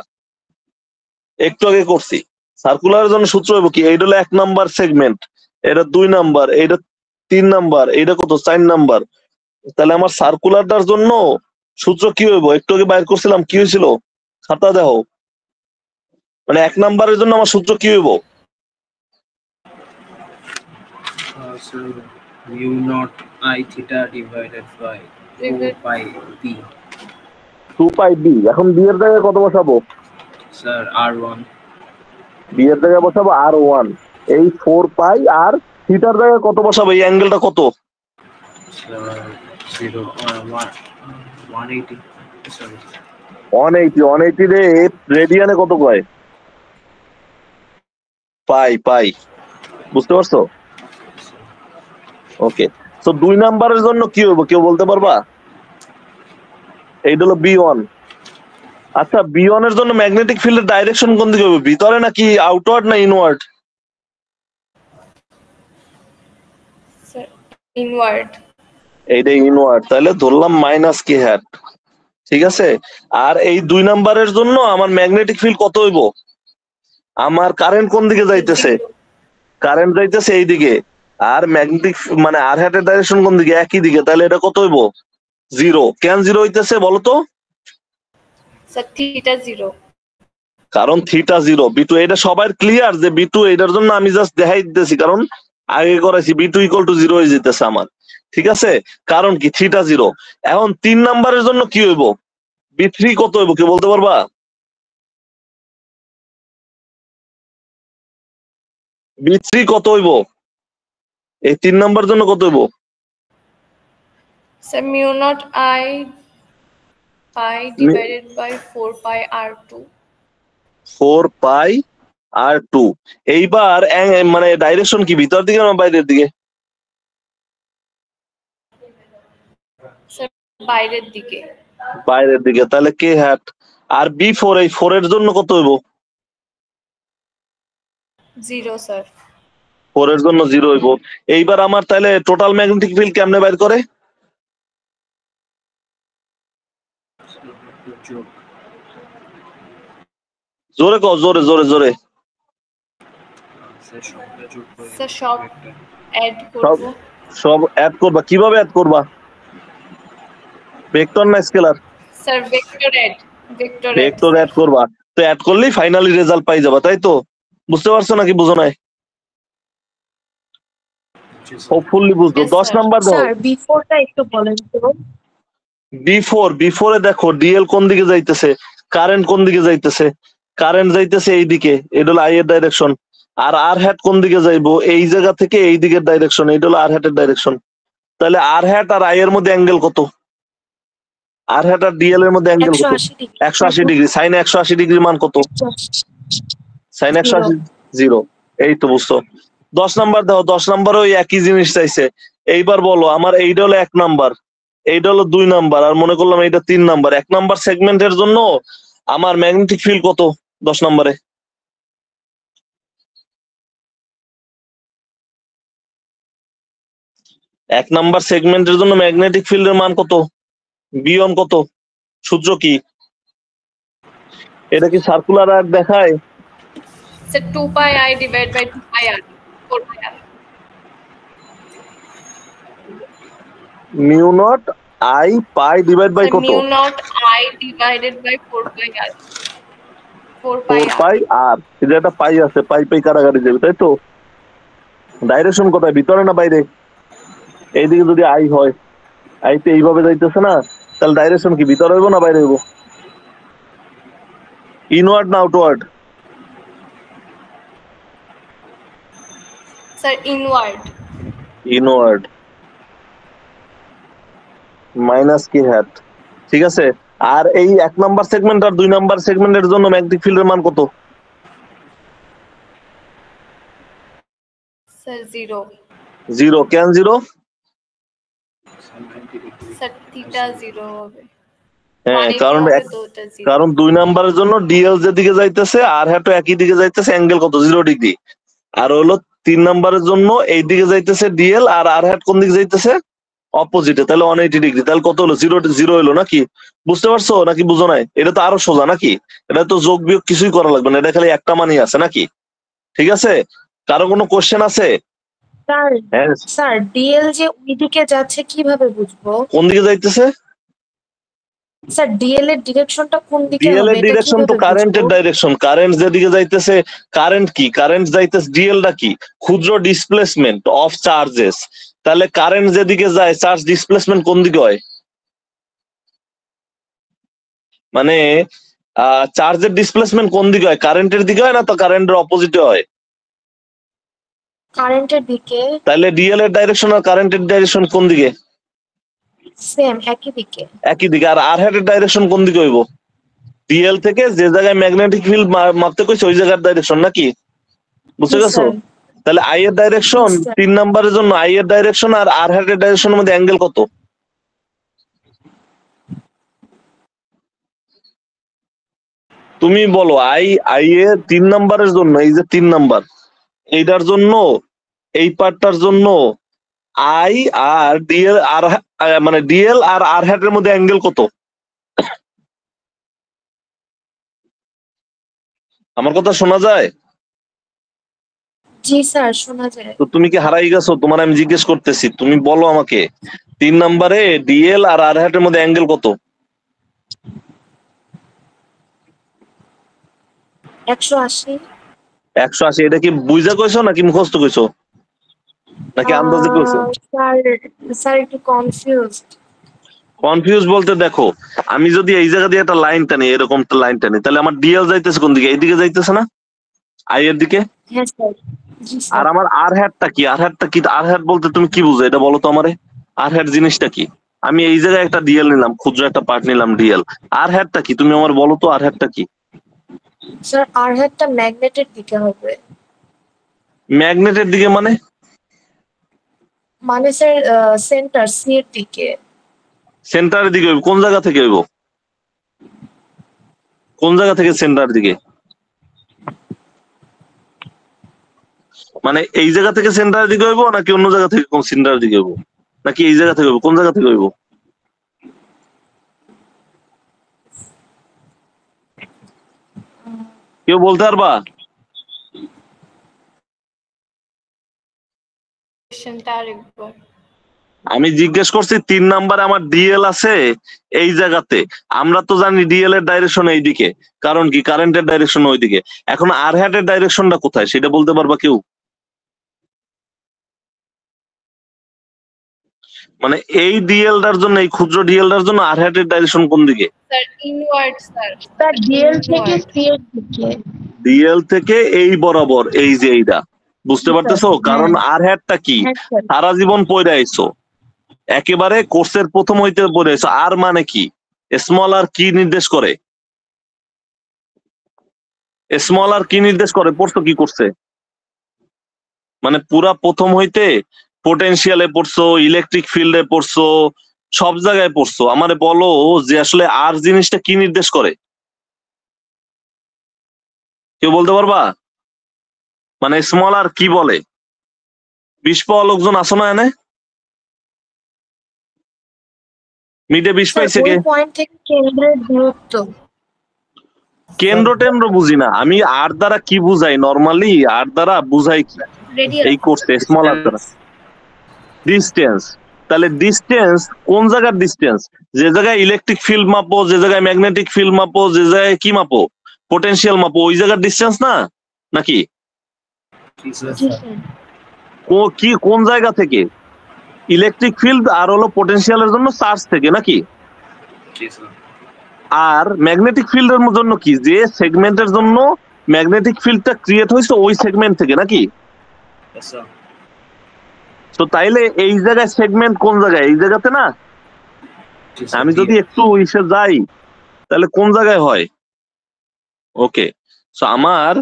একটু আগে করছি, সার্কুলারের জন্য সূত্র হইব কি, এইটা হলো 1 নাম্বার সেগমেন্ট, এটা 2 নাম্বার, এইটা 3 নাম্বার, এইটা কত 4 নাম্বার। তাহলে আমার সার্কুলারটার জন্য সূত্র কি হইব, একটু আগে বাইর করছিলাম, কি হয়েছিল খাতা দেখো, মানে 1 নাম্বারের জন্য আমার সূত্র কি হইব? So mu naught I theta divided by 4 pi b. 2 pi B. এখন বি এর জায়গায় কত বসাবো? Sir, R1. বি এর জায়গায় বসাবো R1। এই 4 পাই আর থিটার জায়গায় কত বসাবো? এই অ্যাঙ্গেলটা কত? Sir, 180. Sorry. 180 রে রেডিয়ানে কত কয়? পাই। বুঝতে পারছো? ওকে, তো 2 নাম্বারের জন্য কি হইব, কেউ বলতে পারবা? এইটা হলো B1। আচ্ছা, B1 এর জন্য ম্যাগনেটিক ফিল্ডের ডাইরেকশন কোন দিকে হবে, ভিতরে নাকি আউটওয়ার্ড না ইনওয়ার্ড? Sir, inward. এইটা ইনওয়ার্ড, তাহলে ধরলাম মাইনাস কে হ্যাট। ঠিক আছে, আর এই 2 নাম্বারের জন্য আমার ম্যাগনেটিক ফিল্ড কত হইব? আমার কারেন্ট কোন দিকে যাইতেছে? কারেন্ট যাইতেছে এই দিকে, আর ম্যাগনেটিক মানে আর হ্যাটের ডাইরেকশন কোন দিকে? একই দিকে, তাহলে এটা কত হইব? 0। কেন 0 হইতেছে বলো তো? Sir, theta 0. কারণ থিটা 0। B2 এটা সবার ক্লিয়ার যে B2, এটার জন্য আমি জাস্ট দেখাই দিতেছি, কারণ আগে করাইছি B2 ইকুয়াল টু 0 হয়ে যেতেছে আমার। ঠিক আছে, কারণ কি থিটা 0। এখন 3 নাম্বারের জন্য কি হইব? B3 কত হইব, কেউ বলতে পারবা? B3 কত হইব এই 3 নাম্বার জন্য? কত হইব? Sir, mu naught I divided by 4 pi R2. 4 pi আর 2। এইবার মানে ডাইরেকশন কি, ভিতর দিকে না বাইরের দিকে? Sir, বাইরের দিকে। বাইরের দিকে, তাহলে কে হ্যাট। আর B4, এই 4 এর জন্য কত হইব? 0, sir. 4 এর জন্য 0 হইব। এইবার আমার তাহলে টোটাল ম্যাগনেটিক ফিল্ড কেমনে বাইর করে? জোরে কও, জোরে জোরে জোরে। Sir, সব add করব। সব অ্যাড করবা, কিভাবে অ্যাড করবা? ভেক্টর না scalar? Sir, vector add. Vector add করবা, তো অ্যাড করলেই ফাইনালি রেজাল্ট পাই যাবা, তাই তো? বুঝতে পারছো নাকি বুঝো নাই? হোপফুলি বুঝছো। 10 নাম্বার দাও। স্যার বিফোরটা একটু বলেন তো। B4 এ দেখো ডিএল কোন দিকে যাইতেছে, কারেন্ট কোন দিকে যাইতেছে? কারেন্ট যাইতেছে এই দিকে, এটা হলো আই এর ডাইরেকশন। আর আর হ্যাট কোন দিকে যাইবো? এই জায়গা থেকে এই দিকের ডাইরেকশন, এটা হলো আর হ্যাটের ডাইরেকশন। তাহলে আর হ্যাট আর আই এর মধ্যে অ্যাঙ্গেল কত? আর হ্যাট আর ডিএল এর মধ্যে অ্যাঙ্গেল কত? 180 ডিগ্রি। সাইন 180 ডিগ্রির মান কত? সাইন 180 0। এই তো বুঝছো। 10 নাম্বার দাও। 10 নাম্বার ওই একই জিনিস চাইছে। এইবার বলো আমার এইটা হলো 1 নাম্বার, এইটা হলো 2 নাম্বার, আর মনে করলাম এইটা 3 নাম্বার। 1 নাম্বার সেগমেন্টের জন্য আমার ম্যাগনেটিক ফিল্ড কত 10 নম্বরে? এক নাম্বার সেগমেন্টের জন্য ম্যাগনেটিক ফিল্ডের মান কত? বিয়ন কত? সূত্র কি? এটা কি সার্কুলার আর্ক দেখায়? So 2 pi I divided by 2 pi R. 4 pi R. Mu naught I pi divide by So কত? mu naught I divided by 4 pi R. 4 pi 4 R. পাই আর এই যে একটা পাই আছে, পাই পাই কাটাকাটি যাবে, তাই তো? ডাইরেকশন কোথায়, ভিতরে না বাইরে? এইদিকে যদি আই হয়, আইতে এইভাবে যাইতেছে না, তাহলে ডাইরেকশন কি ভিতরে হইব না বাইরে হইব? ইনওয়ার্ড না outward? Sir, inward. Inward. Minus কি হ্যাট, ঠিক আছে। আর এই 1 নাম্বার সেগমেন্ট আর 2 নাম্বার সেগমেন্টের জন্য ম্যাগনেটিক ফিল্ডের মান কত? Sir, 0. 0। কেন 0? Sir, theta 0 হবে। হ্যাঁ, মানে কারণ হবে তো ওটা 0। কারণ 2 নাম্বারের জন্য ডিএল যেদিকে যাইতেছে আর হ্যাটও একই দিকে যাইতেছে, অ্যাঙ্গেল কত? 0 ডিগ্রি। আর হলো 3 নাম্বারের জন্য এই দিকে যাইতেছে ডিএল আর আর হ্যাট কোন দিকে যাইতেছে? অপোজিটে, তাহলে 180 ডিগ্রি। তাহলে কত হলো? 0 হলো নাকি? বুঝতে পারছো নাকি বুঝো নাই? এটা তো আরো সোজা নাকি? এটা তো যোগ বিয়োগ কিছুই করা লাগবে না, এটা খালি একটা মানই আছে নাকি? ঠিক আছে, কারো কোনো কোশ্চেন আছে? স্যার হ্যাঁ, স্যার ডিএল যে ওইদিকে যাচ্ছে কিভাবে বুঝবো? কোন দিকে যাইতেছে? স্যার ডিএল এর ডিরেকশনটা কোন দিকে ডিএল হবে এর এটা ডিরেকশন তো কিভাবে কারেন্টের বুঝবো? ডাইরেকশন। কারেন্ট যেদিকে যাইতেছে, কারেন্ট কি? কারেন্ট যাইতেছে, ডিএলটা কি? ক্ষুদ্র ডিসপ্লেসমেন্ট অফ চার্জেস। তাহলে কারেন্ট যেদিকে যায়, চার্জ ডিসপ্লেসমেন্ট কোন দিকে হয়? মানে চার্জের ডিসপ্লেসমেন্ট কোন দিকে হয়? কারেন্টের দিকে হয় না তো কারেন্টের অপোজিটে হয়? কারেন্টের দিকে। তাহলে ডিএল এর ডাইরেকশন আর কারেন্টের ডাইরেকশন কোন দিকে? সেম একই দিকে। একই দিকে। আর আর হ্যাটের ডাইরেকশন কোন দিকে হইব? ডিএল থেকে যে জায়গায় ম্যাগনেটিক ফিল্ড মাপতে কইছে ওই জায়গার ডাইরেকশন নাকি? বুঝতে জি গেছো? স্যার। তাহলে আই এর ডাইরেকশন জি স্যার। 3 নাম্বারের জন্য আই এর ডাইরেকশন আর আর হ্যাটের ডাইরেকশনের মধ্যে অ্যাঙ্গেল কত? তুমি বলো। আই এ 3 নাম্বারের জন্য, এই যে 3 নাম্বার, এইটার জন্য, এই পার্টটার জন্য আই আর ডিএল আর মানে ডিএল আর আর হ্যাটের মধ্যে অ্যাঙ্গেল কত? আমার কথা শোনা যায়? জি স্যার শোনা যায়। তো তুমি কি হারাই গেছো? তোমার আমি জিজ্ঞেস করতেছি, তুমি বলো আমাকে 3 নাম্বারে ডিএল আর আর হ্যাটের মধ্যে অ্যাঙ্গেল কত? 180। 180। এটা কি বুঝা কইছো নাকি মুখস্থ কইছো নাকি আন্দাজে কইছো? স্যার স্যার একটু কনফিউজড। কনফিউজ বলতে দেখো, আমি যদি এই জায়গা দিয়ে একটা লাইন টানি, এরকম একটা লাইন টানি, তাহলে আমার ডিএল যাইতেছে কোন দিকে? এইদিকে যাইতেছে না, আই এর দিকে? হ্যাঁ স্যার। জি আর স্যার। আমার আর হ্যাটটা কি? আর হ্যাটটা কি? আর হ্যাট বলতে তুমি কি বুঝো এটা বলো তো আমারে। আর হ্যাট জিনিসটা কি? আমি এই জায়গায় একটা ডিএল নিলাম, ক্ষুদ্র একটা পার্ট নিলাম ডিএল। আর হ্যাটটা কি তুমি আমার বলো তো, আর হ্যাটটা কি? স্যার আর হ্যাটটা ম্যাগনেটের দিকে হবে। ম্যাগনেটের দিকে মানে? মানে স্যার সেন্টার সি এর দিকে। সেন্টারের দিকে হইব? কোন জায়গা থেকে হইব? কোন জায়গা থেকে সেন্টার দিকে? মানে এই জায়গা থেকে সেন্টারের দিকে হইব নাকি অন্য জায়গা থেকে কোন সেন্টারের দিকে হইব, নাকি এই জায়গা থেকে হইব? কোন জায়গা থেকে হইব? কেউ বলতে পারবা? কোশ্চেনটা আরেকবার। আমি জিজ্ঞেস করছি 3 নাম্বারে আমার ডিএল আছে এই জায়গাতে, আমরা তো জানি ডিএল এর ডাইরেকশন এইদিকে, কারণ কি কারেন্টের ডাইরেকশন ওইদিকে। এখন আর হ্যাটের ডাইরেকশনটা কোথায় সেটা বলতে পারবা কেউ? মানে এই ডিএলটার জন্য, এই ক্ষুদ্র ডিএলটার জন্য আর হ্যাটের ডাইরেকশন কোন দিকে? Sir inward sir. Sir DL থেকে সি এর দিকে। ডিএল থেকে এই বরাবর, এই যে এইটা, বুঝতে পারতেছো? কারণ আর হ্যাটটা কি? হ্যাঁ স্যার। সারা জীবন পড়ে আইছো, একেবারে কোর্সের প্রথম হইতে পড়ে আইছো। আর মানে কি? স্মল আর কি নির্দেশ করে? স্মল আর কি নির্দেশ করে? পড়ছো কি করছে? মানে পুরা প্রথম হইতে পোটেনশিয়ালে পড়ছো, ইলেকট্রিক ফিল্ডে পড়ছো, সব জায়গায় পড়ছো, আমারে বলো যে আসলে আর জিনিসটা কি নির্দেশ করে? কেউ বলতে পারবা? মানে স্মল আর কি বলে? 20 পাওয়া লোকজন আসো না এনে? মিডে 20 স্যার পাইছে ওই কে? পয়েন্ট থেকে কেন্দ্রের দূরত্ব। কেন্দ্র টেন্দ্র বুঝি না আমি, আর দ্বারা কি বুঝাই নরমালি? আর দ্বারা বুঝাই কি এই কোর্সে স্মল আর দ্বারা? ডিস্টেন্স। তাহলে ডিস্টেন্স কোন জায়গার ডিস্টেন্স? যে জায়গায় ইলেকট্রিক ফিল্ড মাপো, যে জায়গায় ম্যাগনেটিক ফিল্ড মাপো, যে জায়গায় কি মাপো, পোটেনশিয়াল মাপো, ওই জায়গার ডিস্টেন্স না নাকি? জি স্যার। কি কোন জায়গা থেকে? ইলেকট্রিক ফিল্ড আর হলো পোটেনশিয়ালের জন্য চার্জ থেকে নাকি? আর ম্যাগনেটিক ফিল্ডের জন্য কি, যে সেগমেন্টের জন্য ম্যাগনেটিক ফিল্ডটা ক্রিয়েট হয়েছে ওই সেগমেন্ট থেকে নাকি? তো তাইলে এই জায়গায় সেগমেন্ট কোন জায়গায়? এই জায়গাতে না? আমি যদি একটু ইসে যাই তাহলে কোন জায়গায় হয়? ওকে, সো আমার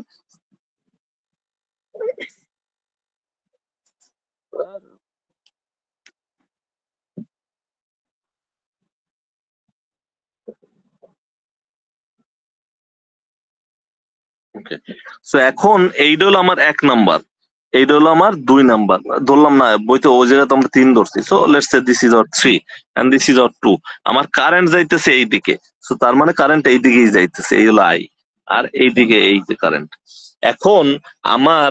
ওকে, সো এখন এইটা হলো আমার 1 নাম্বার, এইটা হলো আমার 2 নাম্বার। ধরলাম না বইতে ওই জায়গায় তো আমরা 3 ধরছি, so let's say this is our 3 and this is our 2। আমার কারেন্ট যাইতেছে এই দিকে, সো তার মানে কারেন্ট এই দিকেই যাইতেছে, এই হলো আই। আর এই দিকে এই যে কারেন্ট। এখন আমার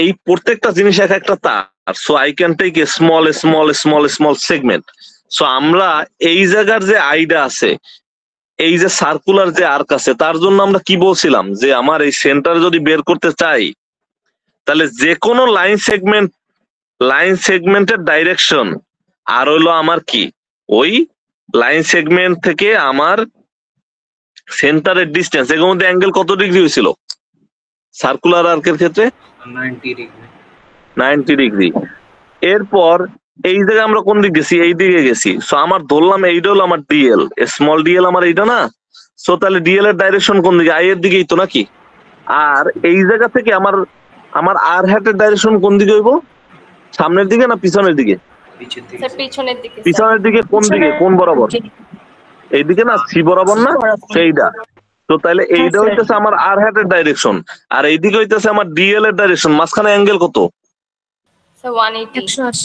এই প্রত্যেকটা জিনিস এক একটা তার, so I can take a small small small small segment. So আমরা এই জায়গার যে আইডা আছে, এই যে সার্কুলার যে আর্ক আছে, তার জন্য আমরা কি বলছিলাম যে আমার এই সেন্টার যদি বের করতে চাই তাহলে যে কোনো লাইন সেগমেন্টের ডাইরেকশন আর হইলো আমার কি, ওই লাইন সেগমেন্ট থেকে আমার সেন্টারের ডিস্টেন্স, এর মধ্যে অ্যাঙ্গেল কত ডিগ্রি হয়েছিল সার্কুলার আর্কের ক্ষেত্রে? 90 ডিগ্রি। এরপর এই জায়গায় আমরা কোন দিক গেছি? এই দিকে গেছি। সো আমার ধরলাম এইটা হলো আমার ডিএল, স্মল ডিএল আমার এইটা না? সো তাহলে ডিএল এর ডাইরেকশন কোন দিকে? আই এর দিকেই তো নাকি? আর এই জায়গা থেকে আমার আর হ্যাটের ডাইরেকশন কোন দিকে হইব? সামনের দিকে না পিছনের দিকে? স্যার পিছনের দিকে। পিছনের দিকে। কোন দিকে? কোন বরাবর? এইদিকে না? সি বরাবর না? সেইটা। তো তাহলে এইটা হইতেছে আমার আর হ্যাটের ডাইরেকশন, আর এইদিকে হইতেছে আমার ডিএল এর ডাইরেকশন। মাঝখানে অ্যাঙ্গেল কত? স্যার 180।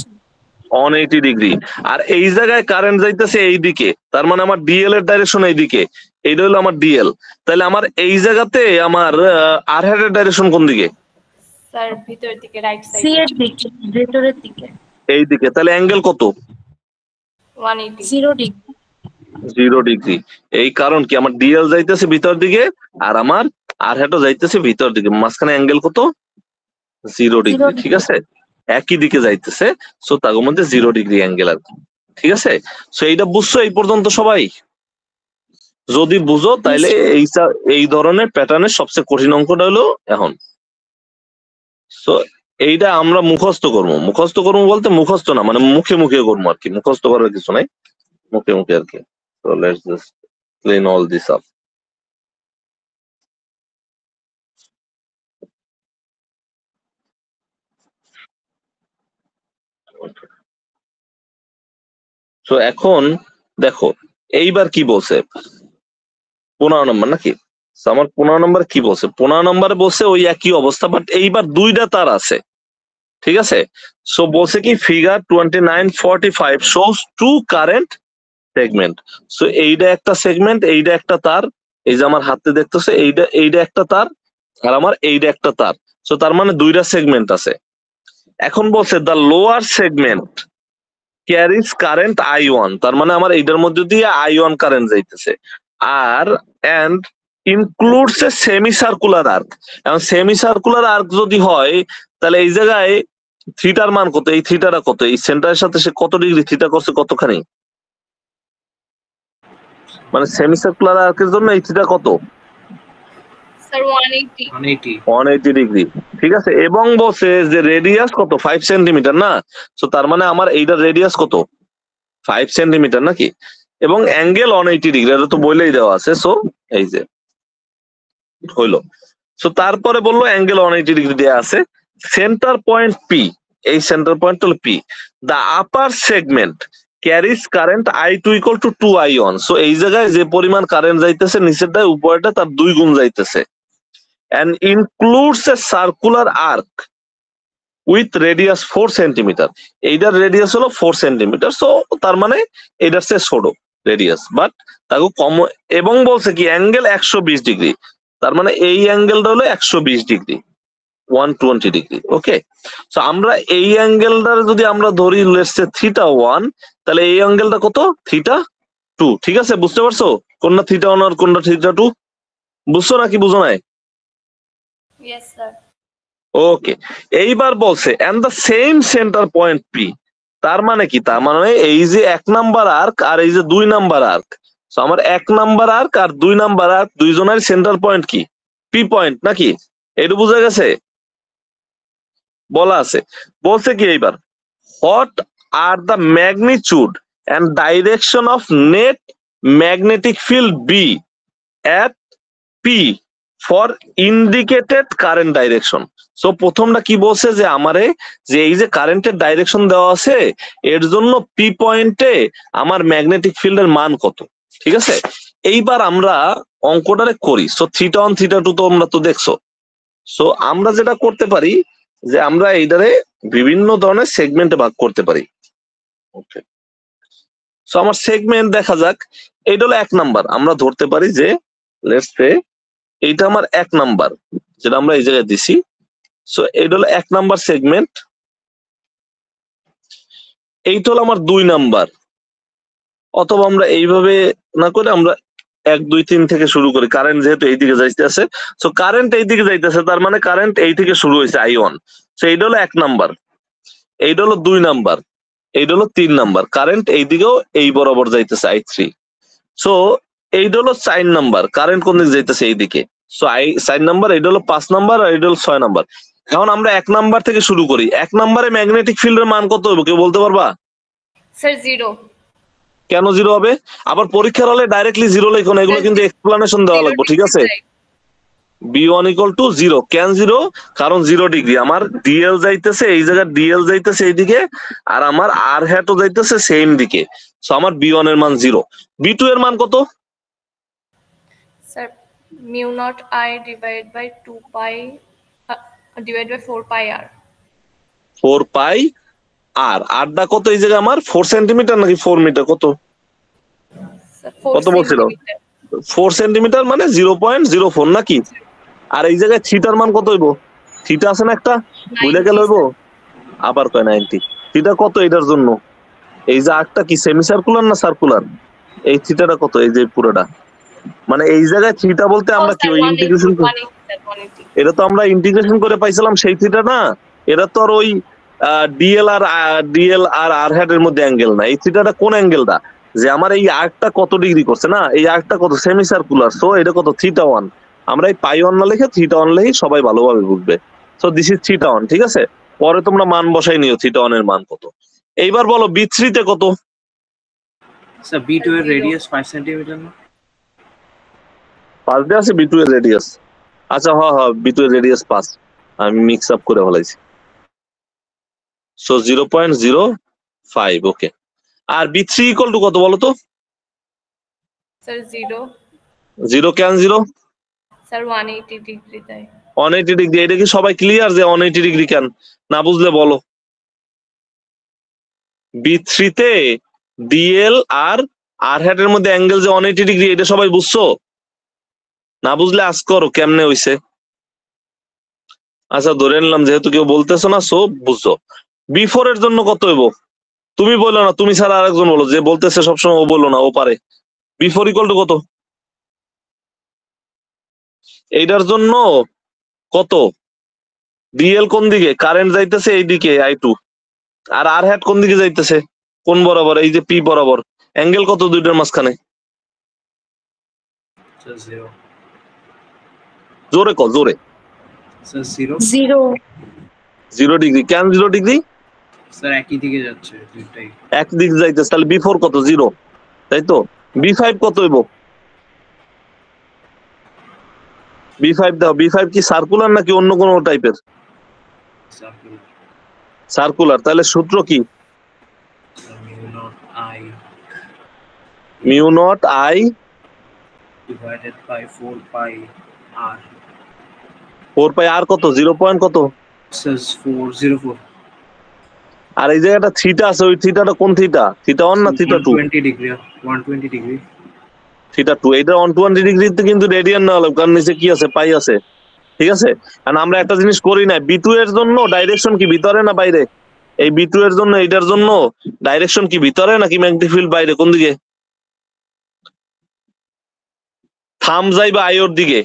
180 ডিগ্রি। আর এই জায়গায় কারেন্ট যাইতেছে এইদিকে, তার মানে আমার ডিএল এর ডাইরেকশন এইদিকে, এইটা হলো আমার ডিএল। তাহলে আমার এই জায়গাতে আমার আর হ্যাটের ডাইরেকশন কোন দিকে? স্যার ভিতরের দিকে, রাইট সাইড। সি এর দিকে, ভেতরের দিকে। এই দিকে। তাহলে অ্যাঙ্গেল কত? 180। 0 ডিগ্রি। 0 ডিগ্রি। এই কারণ কি, আমার ডিএল যাইতেছে ভিতর দিকে আর আমার আর হ্যাটও যাইতেছে ভিতর দিকে, মাঝখানে অ্যাঙ্গেল কত? 0 ডিগ্রি। ঠিক আছে, একই দিকে যাইতেছে, সো তার মধ্যে 0 ডিগ্রি অ্যাঙ্গেল আর কি। ঠিক আছে, সো এইটা বুঝছো এই পর্যন্ত সবাই? যদি বুঝো তাইলে এই ধরনের প্যাটার্নের সবচেয়ে কঠিন অঙ্কটা হলো এখন। সো এইটা আমরা মুখস্থ করবো বলতে মুখস্থ না, মানে মুখে মুখে করবো আর কি, মুখস্থ করার কিছু নাই, মুখে মুখে আর কি। So let's just clean all this up. So এখন দেখো এইবার কি বলছে, 15 নম্বর নাকি? So আমার 15 নম্বর কি বলছে? 15 নম্বরে বলছে ওই একই অবস্থা, বাট এইবার 2টা তার আছে। ঠিক আছে, সো বলছে কি figure 2945 shows 2 current segment. So এইটা একটা সেগমেন্ট, এইটা একটা তার, এই যে আমার হাতে দেখতেছে এইটা একটা তার, আর আমার এইটা একটা তার। সো তার মানে 2টা সেগমেন্ট আছে। এখন বলছে the lower segment carries current I1, তার মানে আমার এইটার মধ্যে দিয়ে I1 কারেন্ট যাইতেছে। আর end includes a semicircular arc. এখন সেমি সার্কুলার আর্ক যদি হয় তাহলে এই জায়গায় থিটার মান কত? এই থিটাটা কত? এই সেন্টারের সাথে সে কত ডিগ্রি থিটা করছে? কতখানি? মানে সেমি সার্কুলার আর্কের জন্য এই থিটা কত? স্যার 180। 180 ডিগ্রি। ঠিক আছে, এবং বলছে যে রেডিয়াস কত? 5 সেন্টিমিটার না? সো তার মানে আমার এইটার রেডিয়াস কত? 5 সেন্টিমিটার নাকি? এবং অ্যাঙ্গেল 180 ডিগ্রি, এটা তো বলেই দেওয়া আছে। সো এই যে হইলো। সো তারপরে বললো অ্যাঙ্গেল 180 ডিগ্রি দেওয়া আছে। সেন্টার পয়েন্ট পি, এই সেন্টার পয়েন্ট হলো P. The upper segment carries current I2 equal to 2I1। So এই জায়গায় যে পরিমাণ কারেন্ট যাইতেছে নিচেরটায় উপরেরটা তার 2 গুণ যাইতেছে। and includes a circular arc with radius 4 centimetre. এইটার রেডিয়াস হলো 4 সেন্টিমিটার। সো তার মানে এটার চেয়ে ছোট রেডিয়াস, বাট তাকে কম, এবং বলছে কি অ্যাঙ্গেল 120 ডিগ্রি, তার মানে এই অ্যাঙ্গেলটা হলো 120 ডিগ্রি, 120 ডিগ্রি। ওকে, সো আমরা এই অ্যাঙ্গেলটার যদি আমরা ধরি লেটস সে θ1, তাহলে এই অ্যাঙ্গেলটা কত? θ2। ঠিক আছে, বুঝতে পারছো কোনটা θ1 আর কোনটা θ2? বুঝছো নাকি বুঝো নাই? Yes, sir. ওকে, এইবার বলছে and the same centre point P. তার মানে কি? তার মানে এই যে 1 নাম্বার আর্ক আর এই যে 2 নাম্বার আর্ক, সো আমার 1 নাম্বার আর্ক আর 2 নাম্বার আর্ক দুইজনের সেন্টার পয়েন্ট কি? পি পয়েন্ট নাকি? এটা বুঝা গেছে? বলা আছে, বলছে কি এইবার what are the magnitude and direction of net magnetic field B at P for indicated current direction. So প্রথমটা কি বলছে যে আমারে যে এই যে কারেন্টের ডাইরেকশন দেওয়া আছে এর জন্য পি পয়েন্টে আমার ম্যাগনেটিক ফিল্ডের মান কত। ঠিক আছে, এইবার আমরা অঙ্কটারে করি। সো θ1 θ2 তো আমরা তো দেখছো। সো আমরা যেটা করতে পারি যে আমরা এইটারে বিভিন্ন ধরনের সেগমেন্টে ভাগ করতে পারি। ওকে, সো আমার সেগমেন্ট দেখা যাক। এইটা হলো 1 নাম্বার, আমরা ধরতে পারি যে লেটস সে এইটা আমার 1 নাম্বার, যেটা আমরা এই জায়গায় দিছি। সো এইটা হলো 1 নাম্বার সেগমেন্ট, এইটা হলো আমার 2 নাম্বার। অথবা আমরা এইভাবে না করে আমরা 1 2 3 থেকে শুরু করি, কারেন্ট যেহেতু এইদিকে যাইতেছে। সো কারেন্ট এইদিকে যাইতেছে, তার মানে কারেন্ট এই থেকে শুরু হয়েছে I1। সো এইটা হলো 1 নাম্বার, এইটা হলো 2 নাম্বার, এইটা হলো 3 নাম্বার। কারেন্ট এইদিকেও এই বরাবর যাইতেছে I3। সো এইটা হলো 4 নাম্বার, কারেন্ট কোন দিকে যাইতেছে এইদিকে। সো 4 নাম্বার, এইটা হলো 5 নাম্বার, আর এইটা হলো 6 নাম্বার। এখন আমরা 1 নাম্বার থেকে শুরু করি। 1 নাম্বারে ম্যাগনেটিক ফিল্ডের মান কত হবে কেউ বলতে পারবা? Sir, 0. কেন 0 হবে? আবার পরীক্ষার হলে ডাইরেক্টলি 0 লেখো না, এগুলো কিন্তু এক্সপ্লানেশন দেওয়া লাগবে। ঠিক আছে, B1 ইকুয়াল টু 0। কেন 0? কারণ 0 ডিগ্রি আমার ডিএল যাইতেছে, এই জায়গায় ডিএল যাইতেছে এইদিকে, আর আমার আর হ্যাটও যাইতেছে সেম দিকে। সো আমার B1 এর মান 0। B2 এর মান কত? Sir, mu naught I divided by 2 pi divided by 4 pi r. 4 pi আর আরটা কত এই জায়গায় আমার? 4 সেন্টিমিটার নাকি 4 মিটার? কত Sir, 4 কত বলছিল? centimeter. 4 সেন্টিমিটার মানে 0.04 নাকি? আর এই জায়গায় থিটার মান কত হইব? থিটা আছে না একটা, বুঝলে গেল হইব। আবার কয় 90। থিটা কত এটার জন্য? এই যে আর্কটা কি সেমি সার্কুলার না সার্কুলার? এই থিটাটা কত? এই যে পুরোটা, মানে এই জায়গায় থিটা বলতে আমরা Oh, কি sir, ওই 180, ইন্টিগ্রেশন, 180, sir, 180. এটা তো আমরা ইন্টিগ্রেশন করে পাইছিলাম সেই থিটা না। এটা তো আর ওই ডিএল আর আর হ্যাট এর মধ্যে অ্যাঙ্গেল না। এই থিটাটা কোন অ্যাঙ্গেলটা? যে আমার এই আর্কটা কত ডিগ্রি করছে না, এই আর্কটা কত? Semi circular. সো এটা কত? θ1। আমরা এই পাই 1 না লিখে θ1 লিখি, সবাই ভালোভাবে বুঝবে। So this is θ1। ঠিক আছে, পরে তোমরা মান বসাই নিও θ1 এর মান কত। এইবার বলো B3 তে কত? স্যার B2 এর রেডিয়াস 5 সেন্টিমিটার না? 5 দিয়ে আছে B2 এর রেডিয়াস। আচ্ছা, হ্যাঁ B2 এর রেডিয়াস 5, আমি মিক্স আপ করে ফেলাইছি। সো 0.05। ওকে, আর B3 ইকুয়াল টু কত বলো তো? Sir, 0. 0 কেন 0? Sir, 180 degree তাই। 180 ডিগ্রি। এটা কি সবাই ক্লিয়ার যে 180 ডিগ্রি কেন? না বুঝলে বলো। B3 তে ডিএল আর আর হ্যাট এর মধ্যে অ্যাঙ্গেল যে 180 ডিগ্রি, এটা সবাই বুঝছো? না বুঝলে আজ করো কেমনে হইছে। আচ্ছা, ধরে নিলাম যেহেতু কেউ বলতেছো না, সো বুঝছো। B4 এর জন্য কত হইব? তুমি বলো না, তুমি ছাড়া আরেকজন বলো, যে বলতেছে সবসময় ও বলো না, ও পারে। B4 ইকুয়াল টু কত? এইটার জন্য কত? ডিএল কোন দিকে? কারেন্ট যাইতেছে এইদিকে I2, আর আর হ্যাট কোন দিকে যাইতেছে? কোন বরাবর? এই যে পি বরাবর। অ্যাঙ্গেল কত দুইটার মাঝখানে? স্যার 0। জোরে কল, জোরে। স্যার 0। 0 0 ডিগ্রি। কেন 0 ডিগ্রি? স্যার একই দিকে যাচ্ছে দুইটাই। এক দিক যাইতেছে, তাহলে B4 কত? 0, তাই তো। B5 কত হইব? B5 দাও। B5 কি সার্কুলার নাকি অন্য কোনো টাইপের? সার্কুলার। সার্কুলার। তাহলে সূত্র কি? Sir mu naught I mu naught I divided by 4 pi r 4 pi আর কত 0 পয়েন্ট কত says 404 আর এই জায়গাটা থিটা আছে ওই থিটাটা কোন থিটা থিটা 1 না থিটা 2 120 degree 120 degree থিটা 2 এটা 120 ডিগ্রিতে কিন্তু রেডিয়ান না হলো কারণ নিচে কি আছে পাই আছে ঠিক আছে কারণ আমরা একটা জিনিস করি না B2 এর জন্য ডাইরেকশন কি ভিতরে না বাইরে এই B2 এর জন্য এটার জন্য ডাইরেকশন কি ভিতরে নাকি ম্যাগনেটিক ফিল্ড বাইরে কোন দিকে থাম যাইবে আইওর দিকে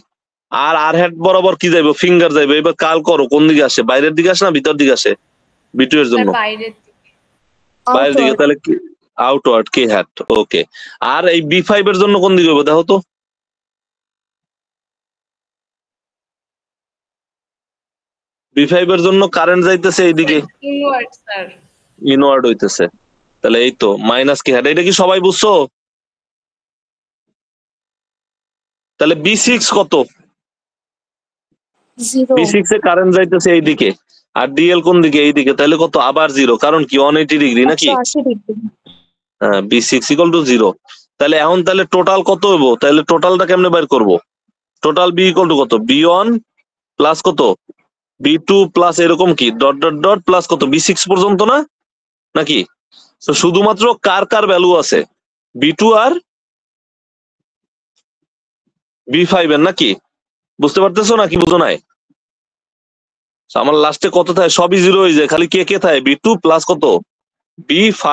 আর আর হেড বরাবর কি যাইবে ফিঙ্গার যাইবে এবার কাল করো কোন দিকে আসে বাইরের দিকে আসে না ভিতর দিকে আসে B2 এর জন্য বাইরের দিকে বাইরের দিকে তাহলে কি আউটওয়ার্ড কে হেড ওকে আর এই B5 এর জন্য কোন দিকে হবে দেখো তো B5 এর জন্য কারেন্ট যাইতেছে এইদিকে ইনওয়ার্ড স্যার ইনওয়ার্ড হইতেছে তাহলে এই তো মাইনাস কে হেড এটা কি সবাই বুঝছো তাহলে B6 কত জিরো B6 এ কারেন্ট যাইতেছে এইদিকে আর ডিএল কোন দিকে এইদিকে তাহলে কত আবার 0 কারণ কি 180 ডিগ্রি নাকি 180 ডিগ্রি হ্যাঁ B6 = 0 তাহলে এখন তাহলে টোটাল কত হইব তাহলে টোটালটা কেমনে বের করব টোটাল B = কত B1 প্লাস কত B2 প্লাস এরকম কি ডট ডট ডট প্লাস কত B6 পর্যন্ত না নাকি তো শুধুমাত্র কার কার ভ্যালু আছে B2 আর B5 এর নাকি বুঝতে পারতেছো নাকি বুঝো নাই আমার লাস্টে কত থাকে সবই 0 হয়ে যায় খালি কে কে থাকে B2 প্লাস কত B5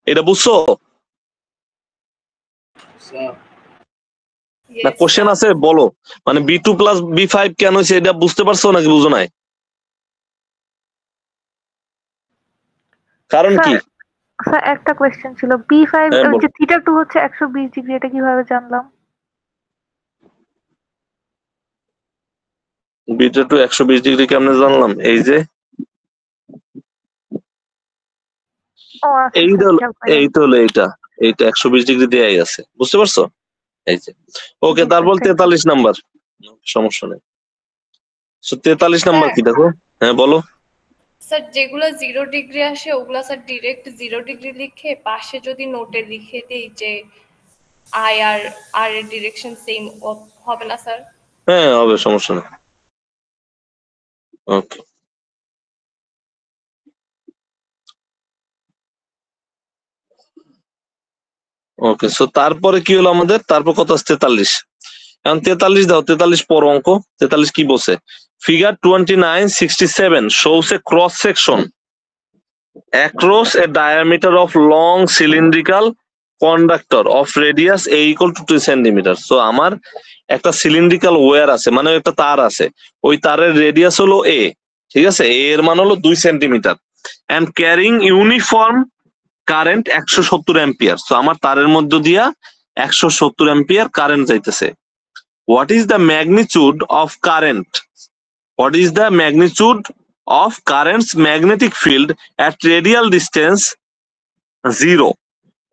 এটা বুঝছো sir না কোশ্চেন আছে বলো মানে B2 প্লাস B5 কেন হয়েছে এটা বুঝতে পারছো নাকি বুঝো নাই কারণ কি স্যার একটা কোয়েশ্চেন ছিল B5 হ্যাঁ, বল। যে থিটা 2 হচ্ছে 120 ডিগ্রি এটা কিভাবে জানলাম বিটা টু 120 ডিগ্রি কেমনে জানলাম এই যে ও আচ্ছা, এইটা আচ্ছা, হলো খেয়াল পাইলাম। এইটা হলো এইটা 120 ডিগ্রি দেয়াই আছে বুঝতে পারছো এই যে ওকে জি, তারপর স্যার, 43 নাম্বার সমস্যা নেই 43 নাম্বার কি দেখো হ্যাঁ বলো স্যার যেগুলো 0 ডিগ্রি আসে ওগুলা স্যার ডিরেক্ট 0 ডিগ্রি লিখে পাশে যদি নোটে লিখে দেই যে আই আর আর এর ডিরেকশন সেম হবে না স্যার হ্যাঁ হবে সমস্যা নেই ওকে ওকে সো তারপরে কি হলো আমাদের তারপর কত আছে 43 এখন 43 দাও 43 পর অঙ্ক 43 কি বলছে figure 2967 shows a cross section across a diameter of long cylindrical conductor of radius a = 2 centimeter so আমার একটা সিলিন্ড্রিক্যাল ওয়্যার আছে মানে একটা তার আছে ওই তারের রেডিয়াস হলো a ঠিক আছে a এর মান হলো 2 centimetre and carrying uniform current 170 ampere so আমার তারের মধ্য দিয়া 170 অ্যাম্পিয়ার কারেন্ট যাইতেছে what is the magnitude of current what is the magnitude of currents magnetic field at radial distance 0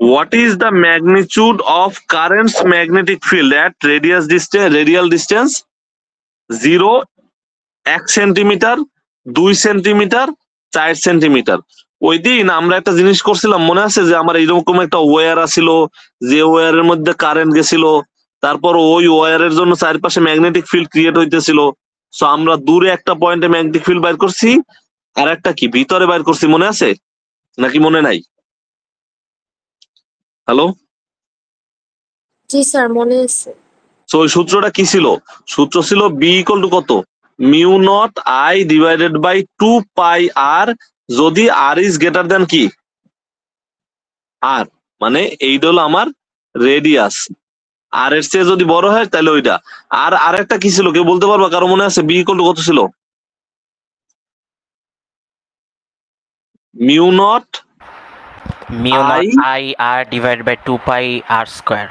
what is the magnitude of currents magnetic field at radial distance 0 1 centimetre 2 centimetre 4 centimetre ওই দিন আমরা একটা জিনিস করছিলাম মনে আছে যে আমার এইরকম একটা ওয়্যার আছিল যে ওয়্যারের মধ্যে কারেন্ট গেছিল তারপর ওই ওয়্যারের জন্য চারপাশে ম্যাগনেটিক ফিল্ড ক্রিয়েট হইতেছিল সো আমরা দূরে একটা পয়েন্টে ম্যাগনেটিক ফিল্ড বাইর করছি আর একটা কি ভিতরে বাইর করছি মনে আছে নাকি মনে নাই হ্যালো জি স্যার মনে আছে সো ওই সূত্রটা কি ছিল সূত্র ছিল B = কত mu naught I divided by 2 pi r যদি r ইজ গ্রেটার দ্যান কি r মানে এইটা হলো আমার রেডিয়াস r এর চেয়ে যদি বড় হয় তাহলে ওইটা আর আরেকটা কি ছিল কেউ বলতে পারবা কারো মনে আছে B = কত ছিল mu not mu I naught I r divided by 2 pi r square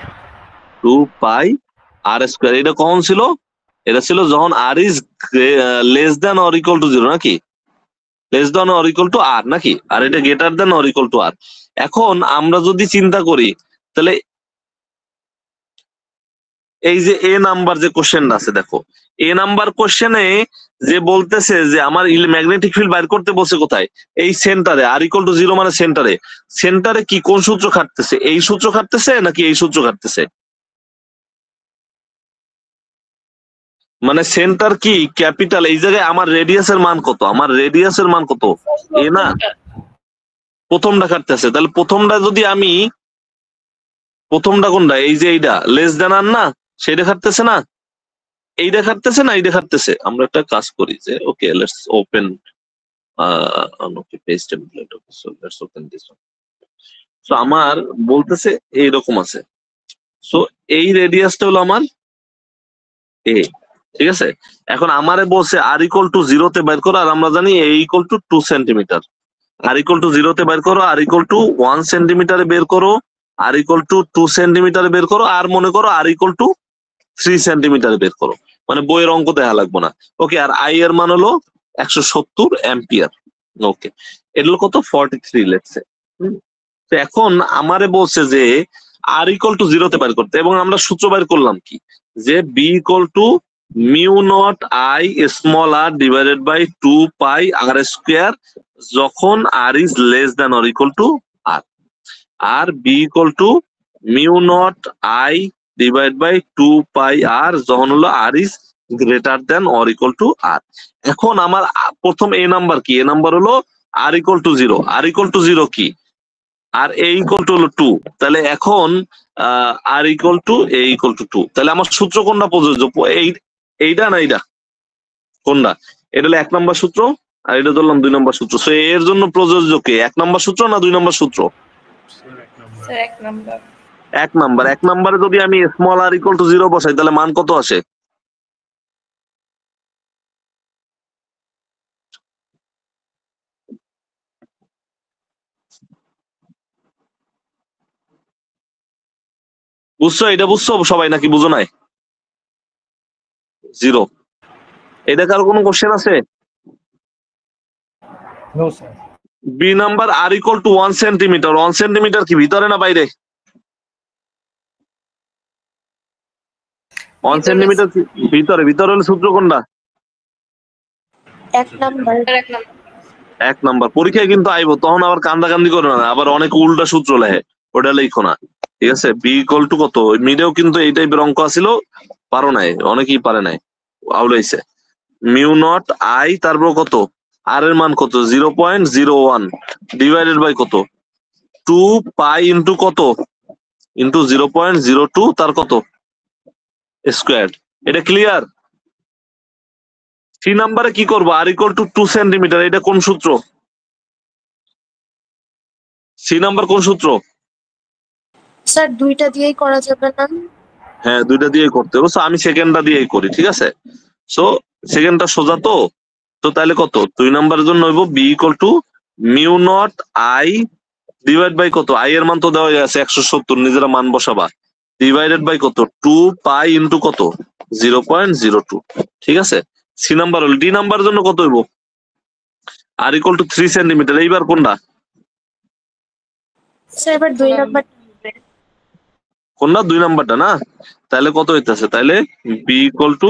2 pi r square এটা কখন ছিল এটা ছিল যখন r is less than or equal to 0 নাকি less than or equal two r নাকি আর এটা greater than or equal two r এখন আমরা যদি চিন্তা করি তাহলে এই যে এ নাম্বার যে কোশ্চেন আছে দেখো এ নাম্বার কোশ্চেনে যে বলতেছে যে আমার ম্যাগনেটিক ফিল্ড বাইর করতে বসে কোথায়, এই সেন্টারে, আর ইকুয়াল টু 0 মানে সেন্টারে। সেন্টারে কি কোন সূত্র খাটতেছে, এই সূত্র খাটতেছে নাকি এই সূত্র খাটতেছে? মানে সেন্টার কি ক্যাপিটাল, এই জায়গায় আমার রেডিয়াসের মান কত, আমার রেডিয়াসের মান কত, এ না, প্রথমটা খাটতেছে। তাহলে প্রথমটা যদি আমি, প্রথমটা কোনটা, এই যে এইটা লেস দেন আর না, সেইটা খাটতেছে না, এইটা খাটতেছে না, এইটা খাটতেছে। আমরা একটা কাজ করি যে okay let's open okay page template, okay so let's open this one. So আমার বলতেছে এইরকম আছে। সো এই রেডিয়াসটা হলো আমার এ, ঠিক আছে। এখন আমারে বলছে আর ইকুয়াল টু 0 তে বের করো, আর আমরা জানি A equal to 2 centimetre. R equal to 0 তে বের করো, আর ইকুয়াল টু 1 সেন্টিমিটারে বের করো, আর ইকুয়াল টু 2 সেন্টিমিটারে বের করো, আর মনে করো আর ইকুয়াল টু 3 সেন্টিমিটারে বের করো। মানে বইয়ের অঙ্ক দেখা লাগবে না। ওকে, আর আই এর মান হলো 170 অ্যাম্পিয়ার। ওকে, এটা হলো কত, 43 লেটস সে। তো এখন আমারে বলছে যে আর ইকুয়াল টু 0 তে বের করতে, এবং আমরা সূত্র বের করলাম কি, যে B equal to mu naught I small R divided by 2 pi R square, যখন R is less than or equal to R. আর B equal to mu naught I divide by 2 pi R, যখন হলো R is greater than or equal to R. এখন আমার প্রথম A number কি, A number হলো R equal to 0। R equal to 0 কি, আর এ equal two হলো 2। তাহলে এখন R equal to A equal to 2। তাহলে আমার সূত্র কোনটা প্রযোজ্য, এইটা না এইটা, কোনটা? এটা হলো 1 নম্বর সূত্র, আর এটা ধরলাম 2 নম্বর সূত্র। সো এর জন্য প্রযোজ্য কে, 1 নম্বর সূত্র না 2 নম্বর সূত্র? Sir 1 number. 1 নাম্বার। 1 নাম্বারে যদি আমি স্মল আর ইকুয়াল টু 0 বসাই, তাহলে মান কত আসে? বুঝছো? এটা বুঝছো সবাই নাকি বুঝো নাই? 0। এটা কারো কোনো কোশ্চেন আছে? No sir. B number R equal to 1 centimetre. 1 centimetre কি ভিতরে না বাইরে? 1 সেন্টিমিটার ভিতরে। ভিতরে হলে সূত্র কোনটা? 1 নাম্বার। Sir 1 number. 1 নাম্বার। পরীক্ষায় কিন্তু আইবো, তখন আবার কান্দাকান্দি করো না, আবার অনেক উল্টা সূত্র লেখে, ওটা লিখো না, ঠিক আছে। বি ইকুয়াল টু কত, মিডেও কিন্তু এই টাইপের অঙ্ক আছিল, পারো নাই, অনেকেই পারে নাই, আউলাইছে। মিউ নট আই, তারপর কত, আর এর মান কত, 0.01 ডিভাইডেড বাই কত, 2 পাই ইন্টু কত, ইন্টু 0.02 তার কত স্কোয়ার। এটা ক্লিয়ার? 3 নাম্বারে কি করবো, আর ইকুয়াল টু 2 সেন্টিমিটার। এটা কোন সূত্র? 3 নাম্বার কোন সূত্র? স্যার দুইটা দিয়েই করা যাবে না? হ্যাঁ, দুইটা দিয়েই করতে হবে। So, আমি সেকেন্ডটা দিয়েই করি, ঠিক আছে। সো সেকেন্ডটা সোজা তো, তো তাহলে কত, 2 নাম্বারের জন্য হইব B equal to mu naught I divide by কত, আই এর মান তো দেওয়া আছে 170, নিজেরা মান বসাবা, ডিভাইডেড বাই কত, 2 পাই ইন্টু কত, 0.02, ঠিক আছে। সি নাম্বার হল। ডি নাম্বারের জন্য কত হইব, আর ইকুয়াল টু 3 সেন্টিমিটার। এইবার কোনটা? স্যার এবার 2 নাম্বার। কোনটা? 2 নাম্বারটা না। তাহলে কত হইতেছে, তাহলে B equal to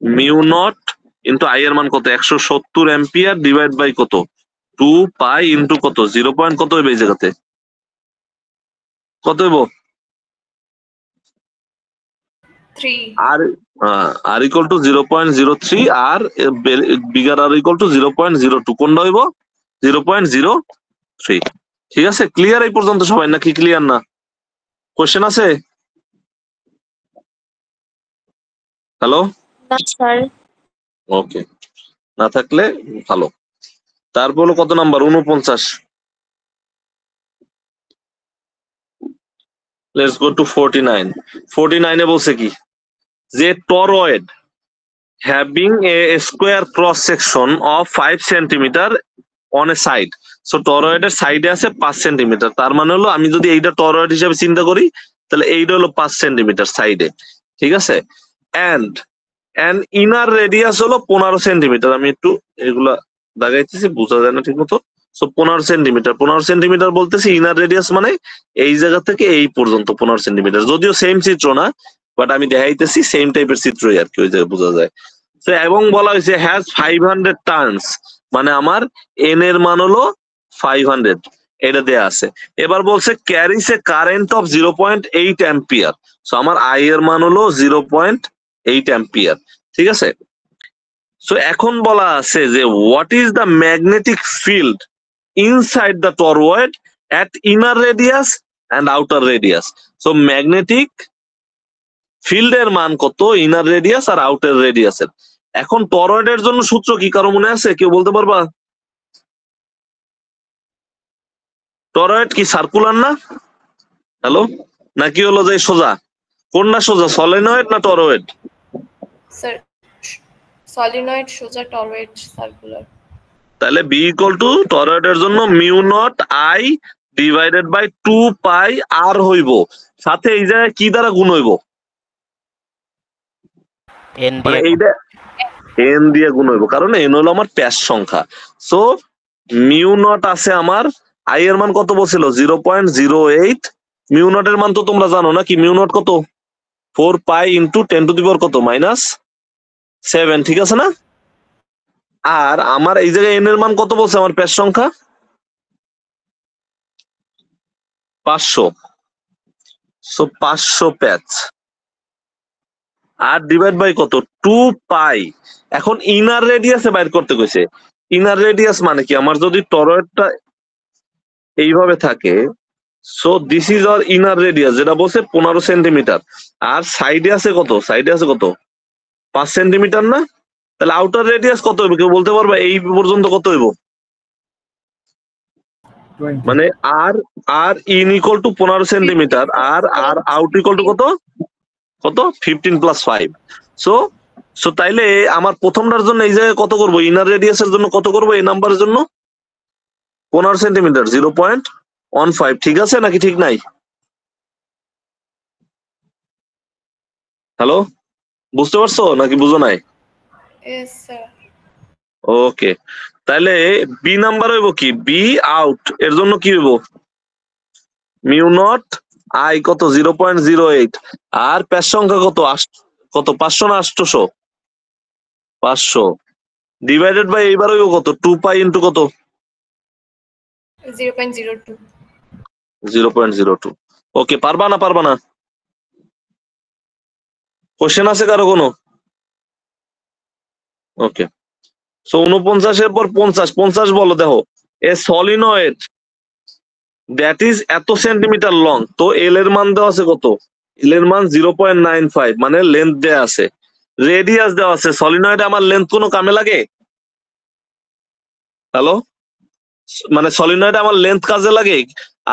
mu naught into I এর মান কত, 170 অ্যাম্পিয়ার ডিভাইড বাই কত, 2 পাই ইন্টু কত, 0. কত হইবে এই জায়গাতে, কত হইব? 3। আর ইকুয়াল টু 0.03, আর বিগার আর ইকুয়াল টু 0.02। কোনটা হইব? 0.03। ঠিক আছে, ক্লিয়ার এই পর্যন্ত সবাই নাকি ক্লিয়ার না? কোশ্চেন আছে? হ্যালো? না স্যার। ওকে, না থাকলে ভালো। তারপর হলো কত নাম্বার, 49। Let's go to 49। 49 এ বলছে কি, যে toroid having a square cross section of 5 centimetre on a side. So টরয়েডের সাইডে আছে 5 সেন্টিমিটার। তার মানে হলো আমি যদি এইটা টরয়েড হিসেবে চিন্তা করি, তাহলে এইটা হলো 5 সেন্টিমিটার সাইডে, ঠিক আছে। অ্যান্ড ইনার রেডিয়াস হলো 15 সেন্টিমিটার। আমি একটু এগুলা দাগাইতেছি, বোঝা যায় না ঠিক মতো। So 15 centimetre. 15 সেন্টিমিটার বলতেছি ইনার রেডিয়াস মানে এই জায়গা থেকে এই পর্যন্ত 15 সেন্টিমিটার। যদিও সেম চিত্র না, বাট আমি দেখাইতেছি সেম টাইপের চিত্রই আর কি, ওই জায়গায় বোঝা যায়। এবং বলা হয়েছে হ্যাজ 500 টার্নস, মানে আমার এন এর মান হলো 500, এটা দেয়া আছে। এবার বলছে ক্যারিস a current of 0.8 ampere, so আমার আই এর মান হলো 0.8 অ্যাম্পিয়ার, ঠিক আছে। সো এখন বলা আছে যে what is the magnetic field inside the toroid at inner radius and outer radius. So magnetic ফিল্ডের মান কত ইনার রেডিয়াস আর আউটার রেডিয়াসের। এখন টরয়েডের জন্য সূত্র কি কারো মনে আছে, কেউ বলতে পারবা? টরয়েড কি সার্কুলার না? হ্যালো, নাকি হলো যে সোজা? কোনটা সোজা, সলিনয়েড না টরয়েড? স্যার সলিনয়েড সোজা, টরয়েড সার্কুলার। তাহলে বি ইকুয়াল টু টরয়েডের জন্য mu naught I divided by 2 pi R হইব, সাথে এই জায়গায় কি দ্বারা গুণ হইব? এন মানে দিয়ে এইটা এন দিয়ে গুণ হইব, কারণ এন হলো আমার প্যাস সংখ্যা। সো মিউ নট আছে আমার, আই এর মান কত বলছিল 0.08, মিউ নট এর মান তো তোমরা জানো না, কি মিউ নট কত 4 পাই ইন্টু 10 টু দি পাওয়ার কত -7, ঠিক আছে না? আর আমার এই জায়গায় এন এর মান কত বলছে আমার প্যাস সংখ্যা 500, সো 500 প্যাচ আর ডিভাইড বাই কত 2 পাই। এখন ইনার রেডিয়াসে বাইর করতে কইছে। ইনার রেডিয়াস মানে কি, আমার যদি টরয়েডটা এইভাবে থাকে, so this is hour inner radius, যেটা বলছে 15 সেন্টিমিটার, আর সাইডে আছে কত, সাইডে আছে কত 5 সেন্টিমিটার না? তাহলে আউটার রেডিয়াস কত হইব, কেউ বলতে পারবে এই পর্যন্ত কত হইব? 20 মানে আর R in equal to 15 centimetre, আর আর আউট ইকুয়াল টু কত কত 15 + 5। সো সো তাইলে আমার প্রথমটার জন্য এই জায়গায় কত করব, ইনার রেডিয়াসের জন্য কত করব, এই নাম্বারের জন্য 15 সেন্টিমিটার 0.15, ঠিক আছে নাকি ঠিক নাই? হ্যালো, বুঝতে পারছো নাকি বুঝো নাই? Yes sir. ওকে, তাহলে বি নাম্বার হইব কি, বি আউট এর জন্য কি হইব মিউ নট আই কত 0.08, আর প্যাস সংখ্যা কত কত 500 না 800? 500 ডিভাইডেড বাই এইবার হইব কত 2 পাই ইন্টু কত 0.02। 0.02। ওকে, পারবা না পারবা না? কোশ্চেন আছে কারো কোনো? ওকে, সো 49 এর পর 50 বলো, দেখো এ সলিনয়েড দ্যাট ইজ এত সেন্টিমিটার লং, তো এল এর মান দেওয়া আছে কত, এল এর মান 0.95, মানে লেন্থ দেওয়া আছে, রেডিয়াস দেওয়া আছে। সলিনয়েড আমার লেন্থ কোনো কামে লাগে? হ্যালো, মানে সলিনয়েড আমার লেন্থ কাজে লাগে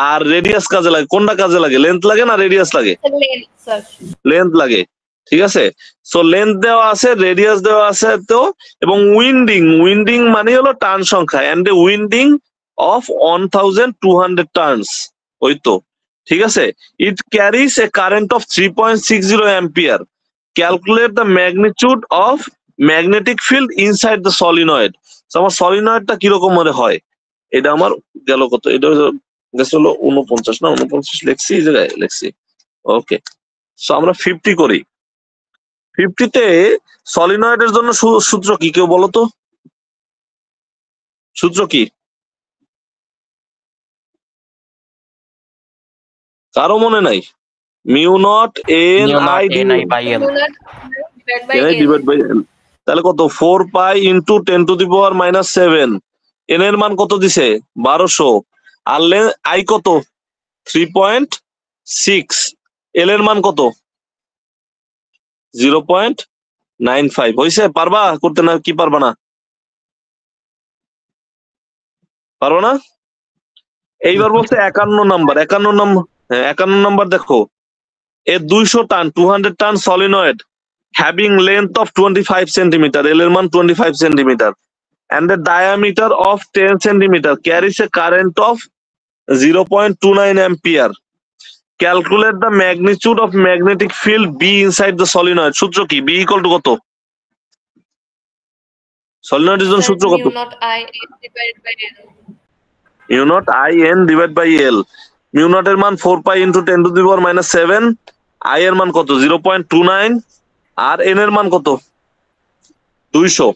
আর রেডিয়াস কাজে লাগে, কোনটা কাজে লাগে, লেন্থ লাগে না রেডিয়াস লাগে? Length sir. লেন্থ লাগে, ঠিক আছে। সো লেন্থ দেওয়া আছে, রেডিয়াস দেওয়া আছে, তো এবং উইন্ডিং মানে হলো টার্ন সংখ্যা, and a winding of 1200 turns, ওই তো, ঠিক আছে। It carries a current of 3.60 ampere, calculate the magnitude of magnetic field inside the solenoid. আমার সলিনয়েডটা কিরকম হয়, এটা আমার গেল কত, এটা গেছে হলো 49 না, 49 লিখছি, এই জায়গায় লিখছি। ওকে, সো আমরা 50 করি। 50তে সলিনয়েডের জন্য সূত্র কি, কেউ বলো তো সূত্র কি? কারো মনে নাই? Mu naught N I by L. Divide by L, তাহলে কত 4 pi into 10 to the power -7, N এর মান কত দিছে 1200, আর আই কত 3.6, এল এর মান কত 0.95 হয়েছে। পারবা করতে না কি পারবা না? পারবো না? এইবার বলছে 51 নাম্বার, 51 নাম্বার দেখো, এ 200 turn 200 turn solenoid having length of 25 centimetre, L এর মান 25 centimetre, and the diameter of 10 centimeter carries a current of 0.29 ampere. Calculate the magnitude of magnetic field B inside the solenoid. সূত্র কি? B equal to কত? Solenoid এর জন্য সূত্র কত? Mu naught I N divided by L. Mu naught I N divide by L. Mu naught এর মান 4 pi into 10 to the power -7, I এর মান কত 0.29, আর এন এর মান কত 200।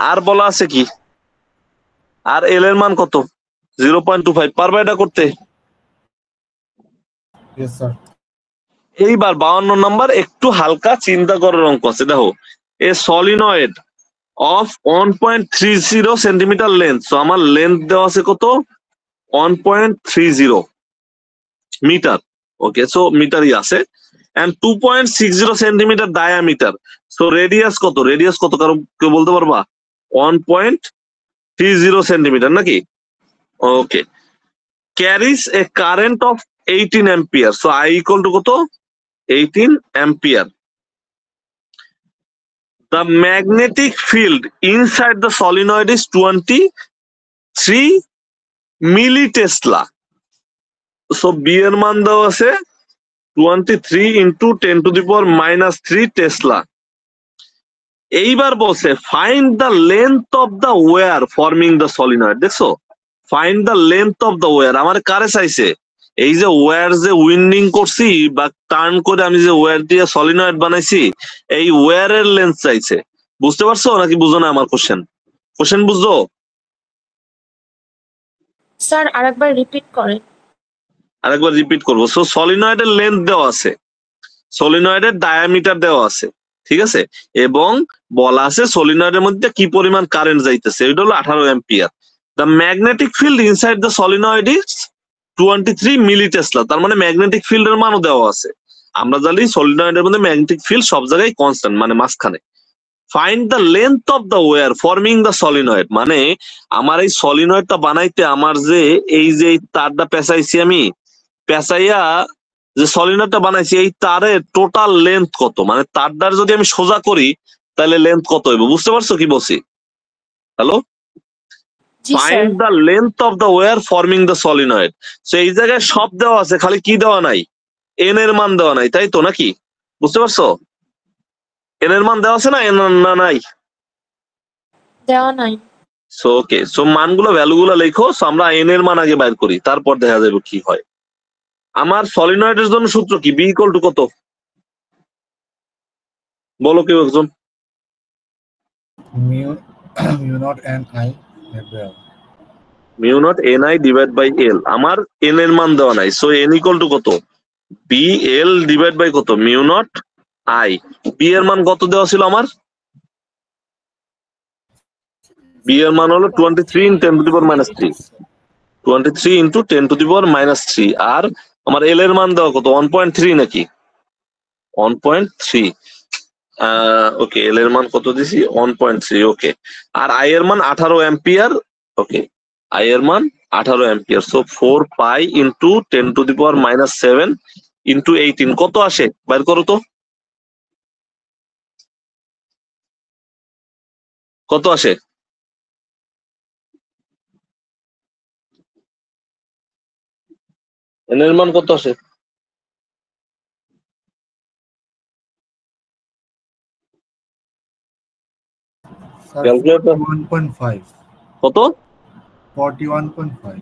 আর বলা আছে কি, আর এল এর মান কত? 0.25। পারবে এটা করতে? Yes sir. এইবার 52 নাম্বার একটু হালকা চিন্তা করার অঙ্ক আছে। দেখো, a solenoid of 1.30 centimetre length. So আমার লেন্থ দেওয়া আছে কত? 1.30 মিটার। ওকে, সো মিটারই আছে। And 2.60 centimetre diameter. So radius কত? রেডিয়াস কত কারো কেউ বলতে পারবা? 1.30 সেন্টিমিটার নাকি? Okay, carries a current of 18 ampere. So I equal to কত? 18 ampere. The magnetic field inside the solenoid is 23 millitesla. So B এর মান দেওয়া আছে 23 into 10 to the power minus 3 tesla. এইবার বলছে find the length of the wire forming the solenoid. দেখছো, find the length of the wire আমার কারে চাইছে? এই যে ওয়্যার যে উইন্ডিং করছি বা টার্ন করে আমি যে ওয়্যার দিয়ে সলিনয়েড বানাইছি, এই ওয়্যারের লেন্থ চাইছে। বুঝতে পারছো নাকি বুঝো না আমার কোশ্চেন বুঝছো? স্যার আরেকবার রিপিট করেন। আরেকবার রিপিট করবো। সো সলিনয়েডের লেন্থ দেওয়া আছে, সলিনয়েডের ডায়ামিটার দেওয়া আছে, ঠিক আছে, এবং বলা আছে সলিনয়েডের মধ্যে কি পরিমাণ কারেন্ট যাইতেছে, এটা হলো 18 ampere. The magnetic field inside the solenoid is 23 মিলিটেসলা। তার মানে ম্যাগনেটিক ফিল্ডের মানও দেওয়া আছে। আমরা জানি সলিনয়েডের মধ্যে ম্যাগনেটিক ফিল্ড সব জায়গায় কনস্ট্যান্ট, মানে মাঝখানে। Find the length of the wire forming the solenoid, মানে আমার এই সলিনয়েডটা বানাইতে আমার যে এই যে তারটা পেঁচাইছি আমি, পেঁচাইয়া যে সলিনয়েডটা বানাইছি, এই তারের টোটাল লেন্থ কত, মানে তারটার যদি আমি সোজা করি তাহলে লেন্থ কত হইব? বুঝতে পারছো কি বলছি? হ্যালো, জি sir. Find the length of the wire forming the solenoid. So এই জায়গায় সব দেওয়া আছে, খালি কি দেওয়া নাই? এন এর মান দেওয়া নাই, তাই তো নাকি? বুঝতে পারছো? এন এর মান দেওয়া আছে না? এন না নাই? দেওয়া নাই। সো ওকে, সো মানগুলো ভ্যালুগুলো লেখো। সো আমরা এন এর মান আগে বাইর করি, তারপর দেখা যাবে কি হয়। আমার সলিনয়েডের জন্য সূত্র কি? বি ইকুয়াল টু কত? বলো কেউ একজন। Mu naught N I L. Mu naught N I divide by L. আমার এন এর মান দেওয়া নাই, সো এন ইকুয়াল টু কত? বি এল ডিভাইড বাই কত? Mu naught I. বি এর মান কত দেওয়া ছিল আমার? বি এর মান হলো 23 in 10 to the power minus 3। 23 into 10 to the power minus 3। আর আমার এল এর মান দেওয়া কত? 1.3 নাকি? 1.3। ওকে, এল এর মান কত দিছি? 1.3। ওকে, আর আই এর মান 18 অ্যাম্পিয়ার। ওকে, আই এর মান 18 ampere. So 4 pi into 10 to the power minus 7 into 18 কত আসে? বাইর করো তো, কত আসে? এন এর মান কত আসে? Sir calculator 41.5। কত? 41.5।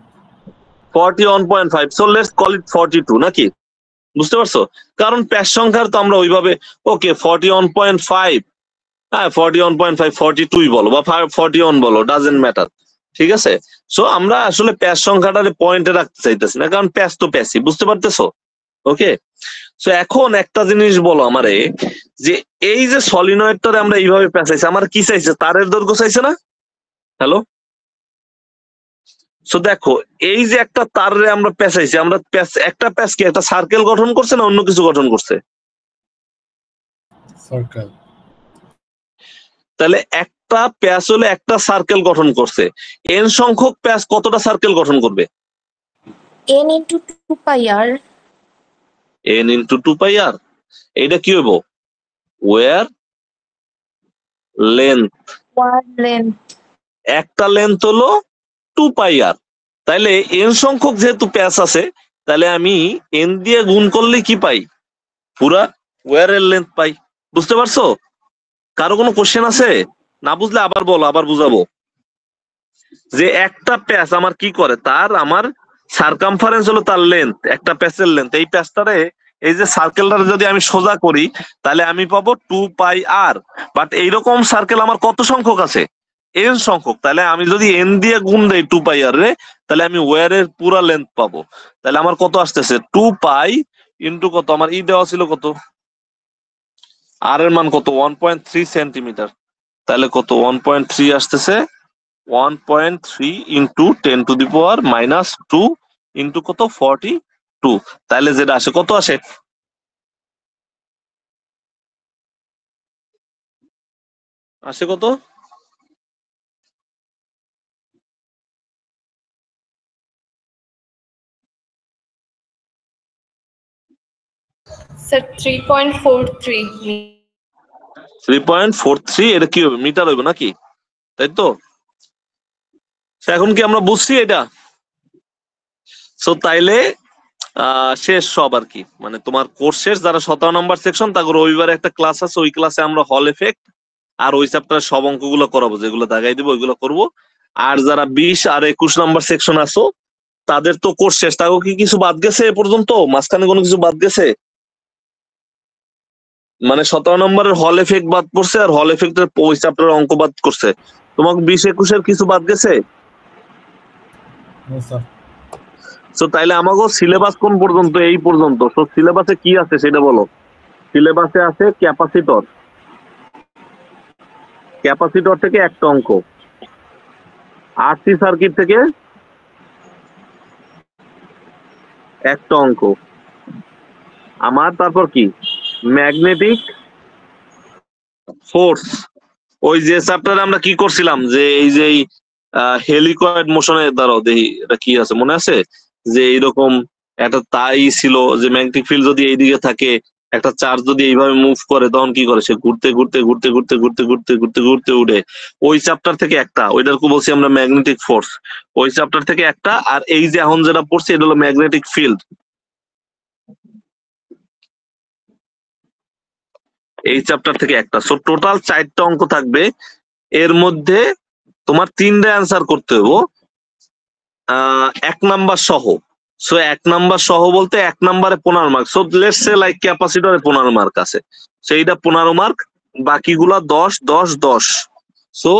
41.5। সো লেটস কল ইট 42 নাকি? বুঝতে পারছো? কারণ প্যাচ সংখ্যার তো আমরা ওইভাবে, ওকে 41.5, হ্যাঁ 41.5, 42 বলো বা 41 বলো, ডাজেন্ট ম্যাটার, ঠিক আছে। সো আমরা আসলে প্যাচ সংখ্যাটারে পয়েন্টে রাখতে চাইতেছি না, কারণ প্যাচ তো প্যাচই, বুঝতে পারতেছো? ওকে, সো এখন একটা জিনিস বলো আমারে, যে এই যে সলিনয়েডটারে আমরা এইভাবে প্যাঁচাইছি, আমার কি চাইছে? তারের দৈর্ঘ্য চাইছে না? হ্যালো, সো দেখো, এই যে একটা তারে আমরা প্যাঁচাইছি, আমরা একটা প্যাচ কি একটা সার্কেল গঠন করছে না অন্য কিছু গঠন করছে? সার্কেল। তাহলে একটা প্যাচ হলে একটা সার্কেল গঠন করছে। এন সংখ্যক প্যাচ কতটা সার্কেল গঠন করবে? n into 2 pi R. N into 2 pi R. এইটা কি হইব? Wire length. Wire length. একটা লেন্থ হলো 2 পাই আর। তাইলে এন সংখ্যক যেহেতু প্যাচ আছে, তাহলে আমি এন দিয়ে গুণ করলে কি পাই? পুরা ওয়্যারের লেন্থ পাই। বুঝতে পারছো? কারো কোনো কোশ্চেন আছে? না বুঝলে আবার বলো, আবার বুঝাবো। যে একটা প্যাচ আমার কি করে, তার আমার সারকামফারেন্স হলো তার লেন্থ, একটা প্যাচের লেন্থ। এই প্যাচটারে এই যে সার্কেলটা যদি আমি সোজা করি তাহলে আমি পাবো 2πr, বাট এইরকম সার্কেল আমার কত সংখ্যক আছে? n সংখ্যক। তাহলে আমি যদি n দিয়ে গুণ দেই 2πr রে, তাহলে আমি ওয়্যারের পুরা লেন্থ পাবো। তাহলে আমার কত আসতেছে? 2π ইন্টু কত, আমার ই দেওয়া ছিল কত, আর এর মান কত, 1.3 সেন্টিমিটার। তাহলে কত, 1.3 আসতেছে, 1.3 ইন্টু 10⁻⁻² ইন্টু কত, 42। তাহলে যেটা আসে কত আসে? আসে কত? স্যার 3.43 3.43। এটা কি হবে, মিটার হইবে নাকি? তাই তো। এখন কি আমরা বুঝছি এটা? সো তাইলে শেষ সব আর কি, মানে তোমার কোর্স শেষ। যারা 17 নম্বর সেকশন, তারপর রবিবারে একটা ক্লাস আছে, ওই ক্লাসে আমরা হল এফেক্ট আর ওই চ্যাপ্টারের সব অঙ্কগুলো করাবো, যেগুলো দাগাই দিব ওইগুলো করবো। আর যারা 20 আর 21 নম্বর সেকশন আছো, তাদের তো কোর্স শেষ। তাও কি কিছু বাদ গেছে এ পর্যন্ত? মাঝখানে কোনো কিছু বাদ গেছে? মানে 17 নম্বরের হল এফেক্ট বাদ পড়ছে, আর হল এফেক্টের ওই চ্যাপ্টারের অঙ্ক বাদ করছে। তোমাকে 20-21 এর কিছু বাদ গেছে? No, sir. তো তাইলে আমাকে সিলেবাস কোন পর্যন্ত? এই পর্যন্ত। তো সিলেবাসে কি আছে সেটা বলো। সিলেবাসে আছে ক্যাপাসিটর। ক্যাপাসিটর থেকে একটা অঙ্ক, আরসি সার্কিট থেকে একটা অঙ্ক আমার, তারপর কি ম্যাগনেটিক ফোর্স। ওই যে চ্যাপ্টারে আমরা কি করছিলাম, যে এই যে হেলিকয়েড মোশনের দ্বারা, দেখি এটা কি আছে মনে আছে, যে এইরকম একটা তাই ছিল যে ম্যাগনেটিক ফিল্ড যদি এইদিকে থাকে, একটা চার্জ যদি এইভাবে মুভ করে, তখন কি করে, সে ঘুরতে ঘুরতে ঘুরতে ঘুরতে ঘুরতে ঘুরতে ঘুরতে ঘুরতে উঠে। ওই চ্যাপ্টার থেকে একটা, ওইটার বলছি আমরা ম্যাগনেটিক ফোর্স। ওই চ্যাপ্টার থেকে একটা। আর এই যে এখন যেটা পড়ছি এটা হলো ম্যাগনেটিক ফিল্ড। এই চ্যাপ্টার থেকে একটা। সো টোটাল 4টা অঙ্ক থাকবে। এর মধ্যে তোমার 3টা অ্যান্সার করতে হবে 1 নাম্বার সহ। সো 1 নাম্বার সহ বলতে 1 নাম্বারে 15 mark. So let's say like ক্যাপাসিটরে 15 মার্ক আছে, সেইটা 15 মার্ক, বাকিগুলা 10 10 10। সো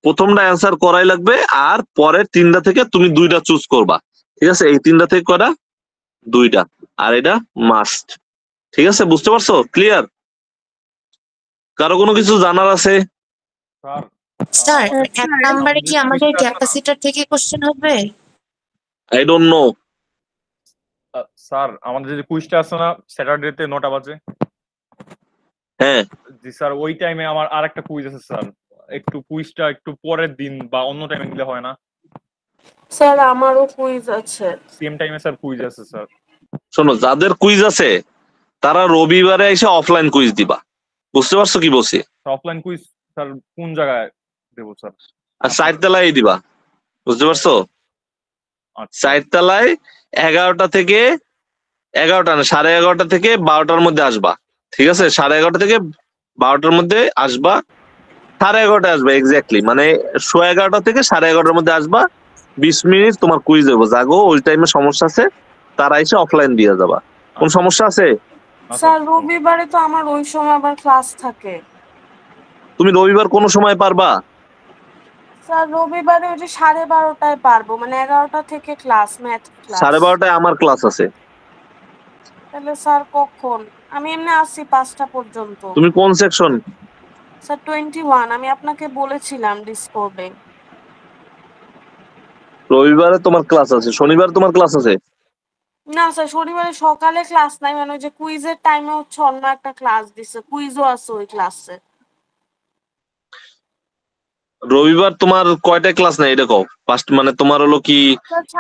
প্রথমটা অ্যান্সার করাই লাগবে, আর পরের 3টা থেকে তুমি 2টা চুজ করবা। ঠিক আছে, এই 3টা থেকে করা 2টা, আর এটা মাস্ট। ঠিক আছে, বুঝতে পারছো? ক্লিয়ার? কারো কোনো কিছু জানার আছে? স্যার 1 নম্বরে কি আমাদের ক্যাপাসিটর থেকে কোশ্চেন হবে? I don't know. স্যার আমাদের যে কুইজটা আছে না স্যাটারডেতে 9টা বাজে, হ্যাঁ জি স্যার, ওই টাইমে আমার আরেকটা কুইজ আছে স্যার। একটু কুইজটা একটু পরের দিন বা অন্য টাইমে দিলে হয় না? স্যার আমারও কুইজ আছে। সেম টাইমে স্যার কুইজ আছে স্যার। শোনো, যাদের কুইজ আছে তারা রবিবারে এসে অফলাইন কুইজ দিবা। বুঝতে পারছো কি বলছি? অফলাইন কুইজ স্যার কোন জায়গায় দেবো স্যার? আর 4 তলায় দিবা। বুঝতে পারছো? 4 তলায় 11টা থেকে 11টা না 11:30 থেকে 12টার মধ্যে আসবা। ঠিক আছে, 11:30 থেকে 12টার মধ্যে আসবা। 11:30 আসবা এক্স্যাক্টলি, মানে 11:15 থেকে 11:30টার মধ্যে আসবা। 20 মিনিট তোমার কুইজ হইব। জাগো, ওই টাইমে সমস্যা আছে তারা এসে অফলাইন দিয়ে যাবা। কোন সমস্যা আছে? স্যার রবিবারে তো আমার ওই সময় আবার ক্লাস থাকে। তুমি রবিবার কোন সময় পারবা? স্যার রবিবারে ওই যে 12:30টায় পারবো, মানে 11টা থেকে ক্লাস, ম্যাথ ক্লাস। 12:30টায় আমার ক্লাস আছে। তাহলে স্যার কখন? আমি এমনি আসছি 5টা পর্যন্ত। তুমি কোন সেকশন? স্যার 21, আমি আপনাকে বলেছিলাম ডিসকর্ডে। রবিবারে তোমার ক্লাস আছে, শনিবার তোমার ক্লাস আছে? না স্যার শনিবারে সকালে ক্লাস নাই, মানে ওই যে কুইজের টাইমে হচ্ছে অন্য একটা ক্লাস দিছে, কুইজও আছে ওই ক্লাসে। রবিবার তোমার কয়টা ক্লাস নাই এটা কও। মানে তোমার হলো কি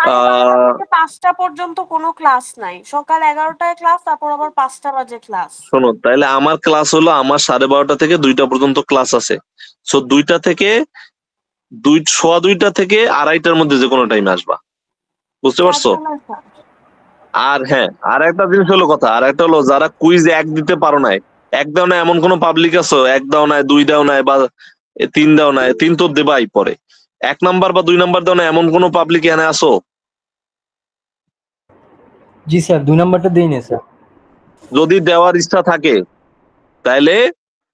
12:30 থেকে 5টা পর্যন্ত কোনো ক্লাস নাই। সকাল 11টায় ক্লাস, তারপর আবার 5টা বাজে ক্লাস। শোনো, তাহলে আমার ক্লাস হলো আমার 12:30 থেকে 2টা পর্যন্ত ক্লাস আছে। সো 2টা থেকে 2:15 থেকে 2:30টার মধ্যে যে কোনো টাইমে আসবা। বুঝতে পারছো? আর হ্যাঁ, আর একটা জিনিস হলো কথা, আর একটা হলো যারা কুইজ 1 দিতে পারো নাই, 1 দাও না এমন কোন পাবলিক আছো, 1 দাও নাই, 2 দাও নাই, বা 3 দাও নাই, 3 তো দেবাই পরে। 1 নাম্বার বা 2 নাম্বার দাও না এমন কোন পাবলিক এনে আসো? জি স্যার, 2 নাম্বারটা দেই না স্যার। যদি দেওয়ার ইচ্ছা থাকে তাহলে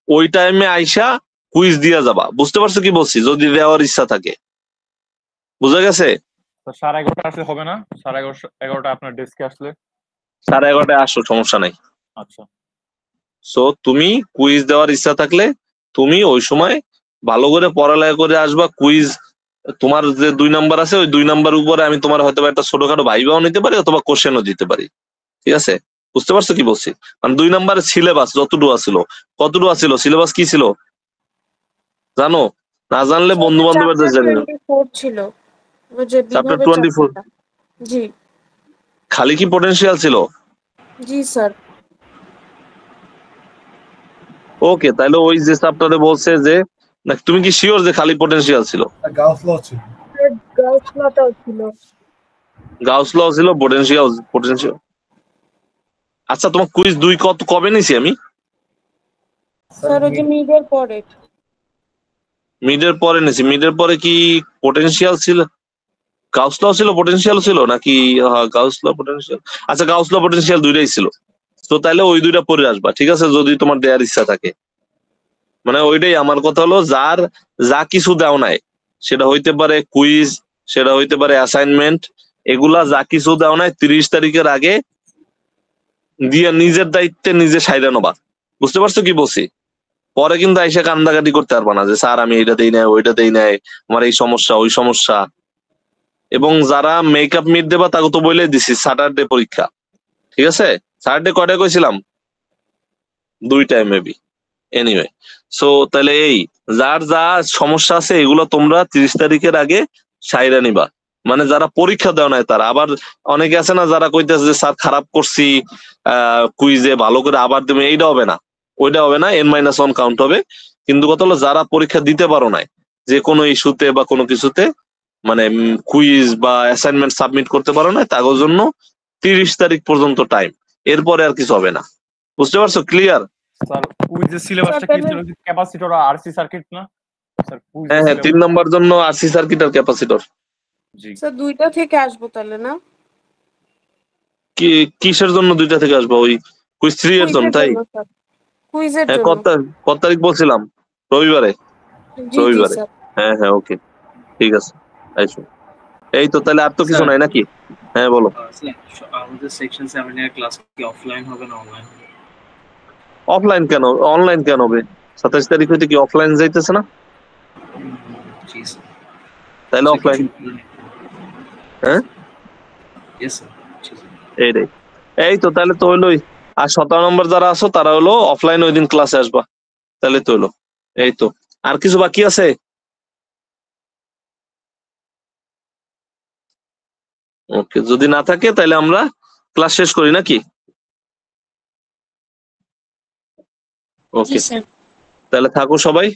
ওই টাইমে আইসা কুইজ দিয়া যাবা। বুঝতে পারছো কি বলছি? যদি দেওয়ার ইচ্ছা থাকে, বুঝা গেছে? তো 11:30 আসলে হবে না? 11:30 আপনার ডেস্কে আসলে? 11:30 আসো, সমস্যা নাই। আচ্ছা সো তুমি কুইজ দেওয়ার ইচ্ছা থাকলে তুমি ওই সময় ভালো করে পড়ালেখা করে আসবা। কুইজ তোমার যে 2 নাম্বার আছে ওই 2 নাম্বার উপরে আমি তোমার হয়তো একটা ছোটখাটো ভাইবাও নিতে পারি অথবা কোশ্চেনও দিতে পারি। ঠিক আছে? বুঝতে পারছো কি বলছি? মানে 2 নাম্বারের সিলেবাস যতটুকু আছিল, কতটুকু আছিল সিলেবাস কি ছিল জানো? না জানলে বন্ধু বান্ধবের জানি না। 24 ছিল ওই যে চ্যাপ্টার বিভাগের 24 চ্যাপ্টারটা। জি খালি কি পটেনশিয়াল ছিল? জি স্যার। ওকে, তাহলে ওই যে চ্যাপ্টারে বলছে যে, না তুমি কি শিওর যে খালি পটেনশিয়াল ছিল? গাউস ল ছিল। গাউস লটাও ছিল। গাউস ল ছিল, পটেনশিয়াল। আচ্ছা, তোমার কুইজ 2 কবে নিছি আমি? স্যার ওই যে মিডের পরে। মিডের পরে নিছি। মিডের পরে কি পটেনশিয়াল ছিল? গাউস ল ছিল, পটেনশিয়াল ছিল নাকি? গাউস ল পটেনশিয়াল। আচ্ছা, গাউস ল পটেনশিয়াল দুইটাই ছিল। তো তাহলে ওই 2টা পড়ে আসবা, ঠিক আছে? যদি তোমার দেওয়ার ইচ্ছা থাকে। মানে ওইটাই আমার কথা হলো, যার যা কিছু দাও নাই, সেটা হইতে পারে কুইজ, সেটা হইতে পারে অ্যাসাইনমেন্ট, এগুলা যা কিছু দাও নাই 30 তারিখের আগে দিয়ে নিজের দায়িত্বে নিজে সাইরা নেবা। বুঝতে পারছো কি বলছি? পরে কিন্তু আইসা কান্দাকাটি করতে পারবা না যে স্যার আমি এটা দেই নাই, ওইটা দেই নাই, আমার এই সমস্যা ওই সমস্যা। এবং যারা মেকআপ মিট দেবা তাকে তো বলে দিছি স্যাটারডে পরীক্ষা। ঠিক আছে? স্যাটারডে কয়টা কইছিলাম? 2টায় মেবি। এনিওয়ে, সো তাহলে এই যার যা সমস্যা আছে এগুলো তোমরা 30 তারিখের আগে সাইরা নিবা। মানে যারা পরীক্ষা দেও নাই তারা। আবার অনেকে আছে না যারা কইতেছে যে স্যার খারাপ করছি কুইজে, ভালো করে আবার দেবে, এইটা হবে না, ওইটা হবে না, N-1 কাউন্ট হবে। কিন্তু কথা হলো যারা পরীক্ষা দিতে পারো নাই যে কোনো ইস্যুতে বা কোনো কিছুতে, মানে কুইজ বা অ্যাসাইনমেন্ট সাবমিট করতে পারো না, তাদের জন্য 30 তারিখ পর্যন্ত টাইম, এরপরে আর কিছু হবে না। বুঝতে পারছো? ক্লিয়ার? স্যার কুইজের সিলেবাসটা কি ছিল? ক্যাপাসিটর আর আরসি সার্কিট না স্যার? হ্যাঁ হ্যাঁ, 3 নাম্বার জন্য আরসি সার্কিট আর ক্যাপাসিটর। জি স্যার 2টা থেকে আসবো তাহলে না? কি কিসের জন্য 2টা থেকে আসবো? ওই কুইজ 3 এর জন্য, তাই? কুইজের হ্যাঁ, জন্য। কত তারিখ বলছিলাম? রবিবারে। জি জি রবিবারে, স্যার। হ্যাঁ হ্যাঁ, ওকে, ঠিক আছে, আইসো। এই তো, তাহলে আর তো কিছু নাই নাকি? হ্যাঁ বলো। আমাদের সেকশন 7 এর ক্লাস কি অফলাইন হবে না অনলাইন হবে? অফলাইন কেন, অনলাইন কেন হবে? 27 তারিখ হইতে কি অফলাইন যাইতেছে না? জি স্যার। তাহলে অফলাইন। হ্যাঁ ইয়েস স্যার। এইটাই। এই তো, তাহলে তো হইলোই। আর 17 নম্বর যারা আছো তারা হলো অফলাইন ওই দিন ক্লাসে আসবা, তাহলে তো হলো। এই তো, আর কিছু বাকি আছে? ওকে, যদি না থাকে তাহলে আমরা ক্লাস শেষ করি নাকি? ওকে, তাহলে থাকো সবাই।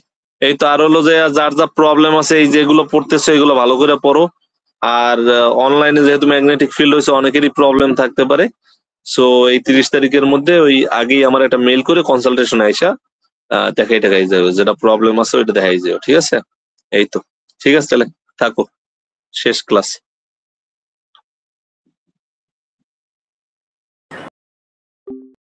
এই তো, আর হলো যে যার যা প্রবলেম আছে, এই যেগুলো পড়তেছে এগুলো ভালো করে পড়ো। আর অনলাইনে যেহেতু ম্যাগনেটিক ফিল্ড হয়েছে, অনেকেরই প্রবলেম থাকতে পারে। সো এই 30 তারিখের মধ্যে ওই আগেই আমার একটা মেইল করে কনসালটেশন আইসা দেখাই যাবে, যেটা প্রবলেম আছে ওইটা দেখাই যাবে। ঠিক আছে? এই তো, ঠিক আছে, তাহলে থাকো, শেষ ক্লাস।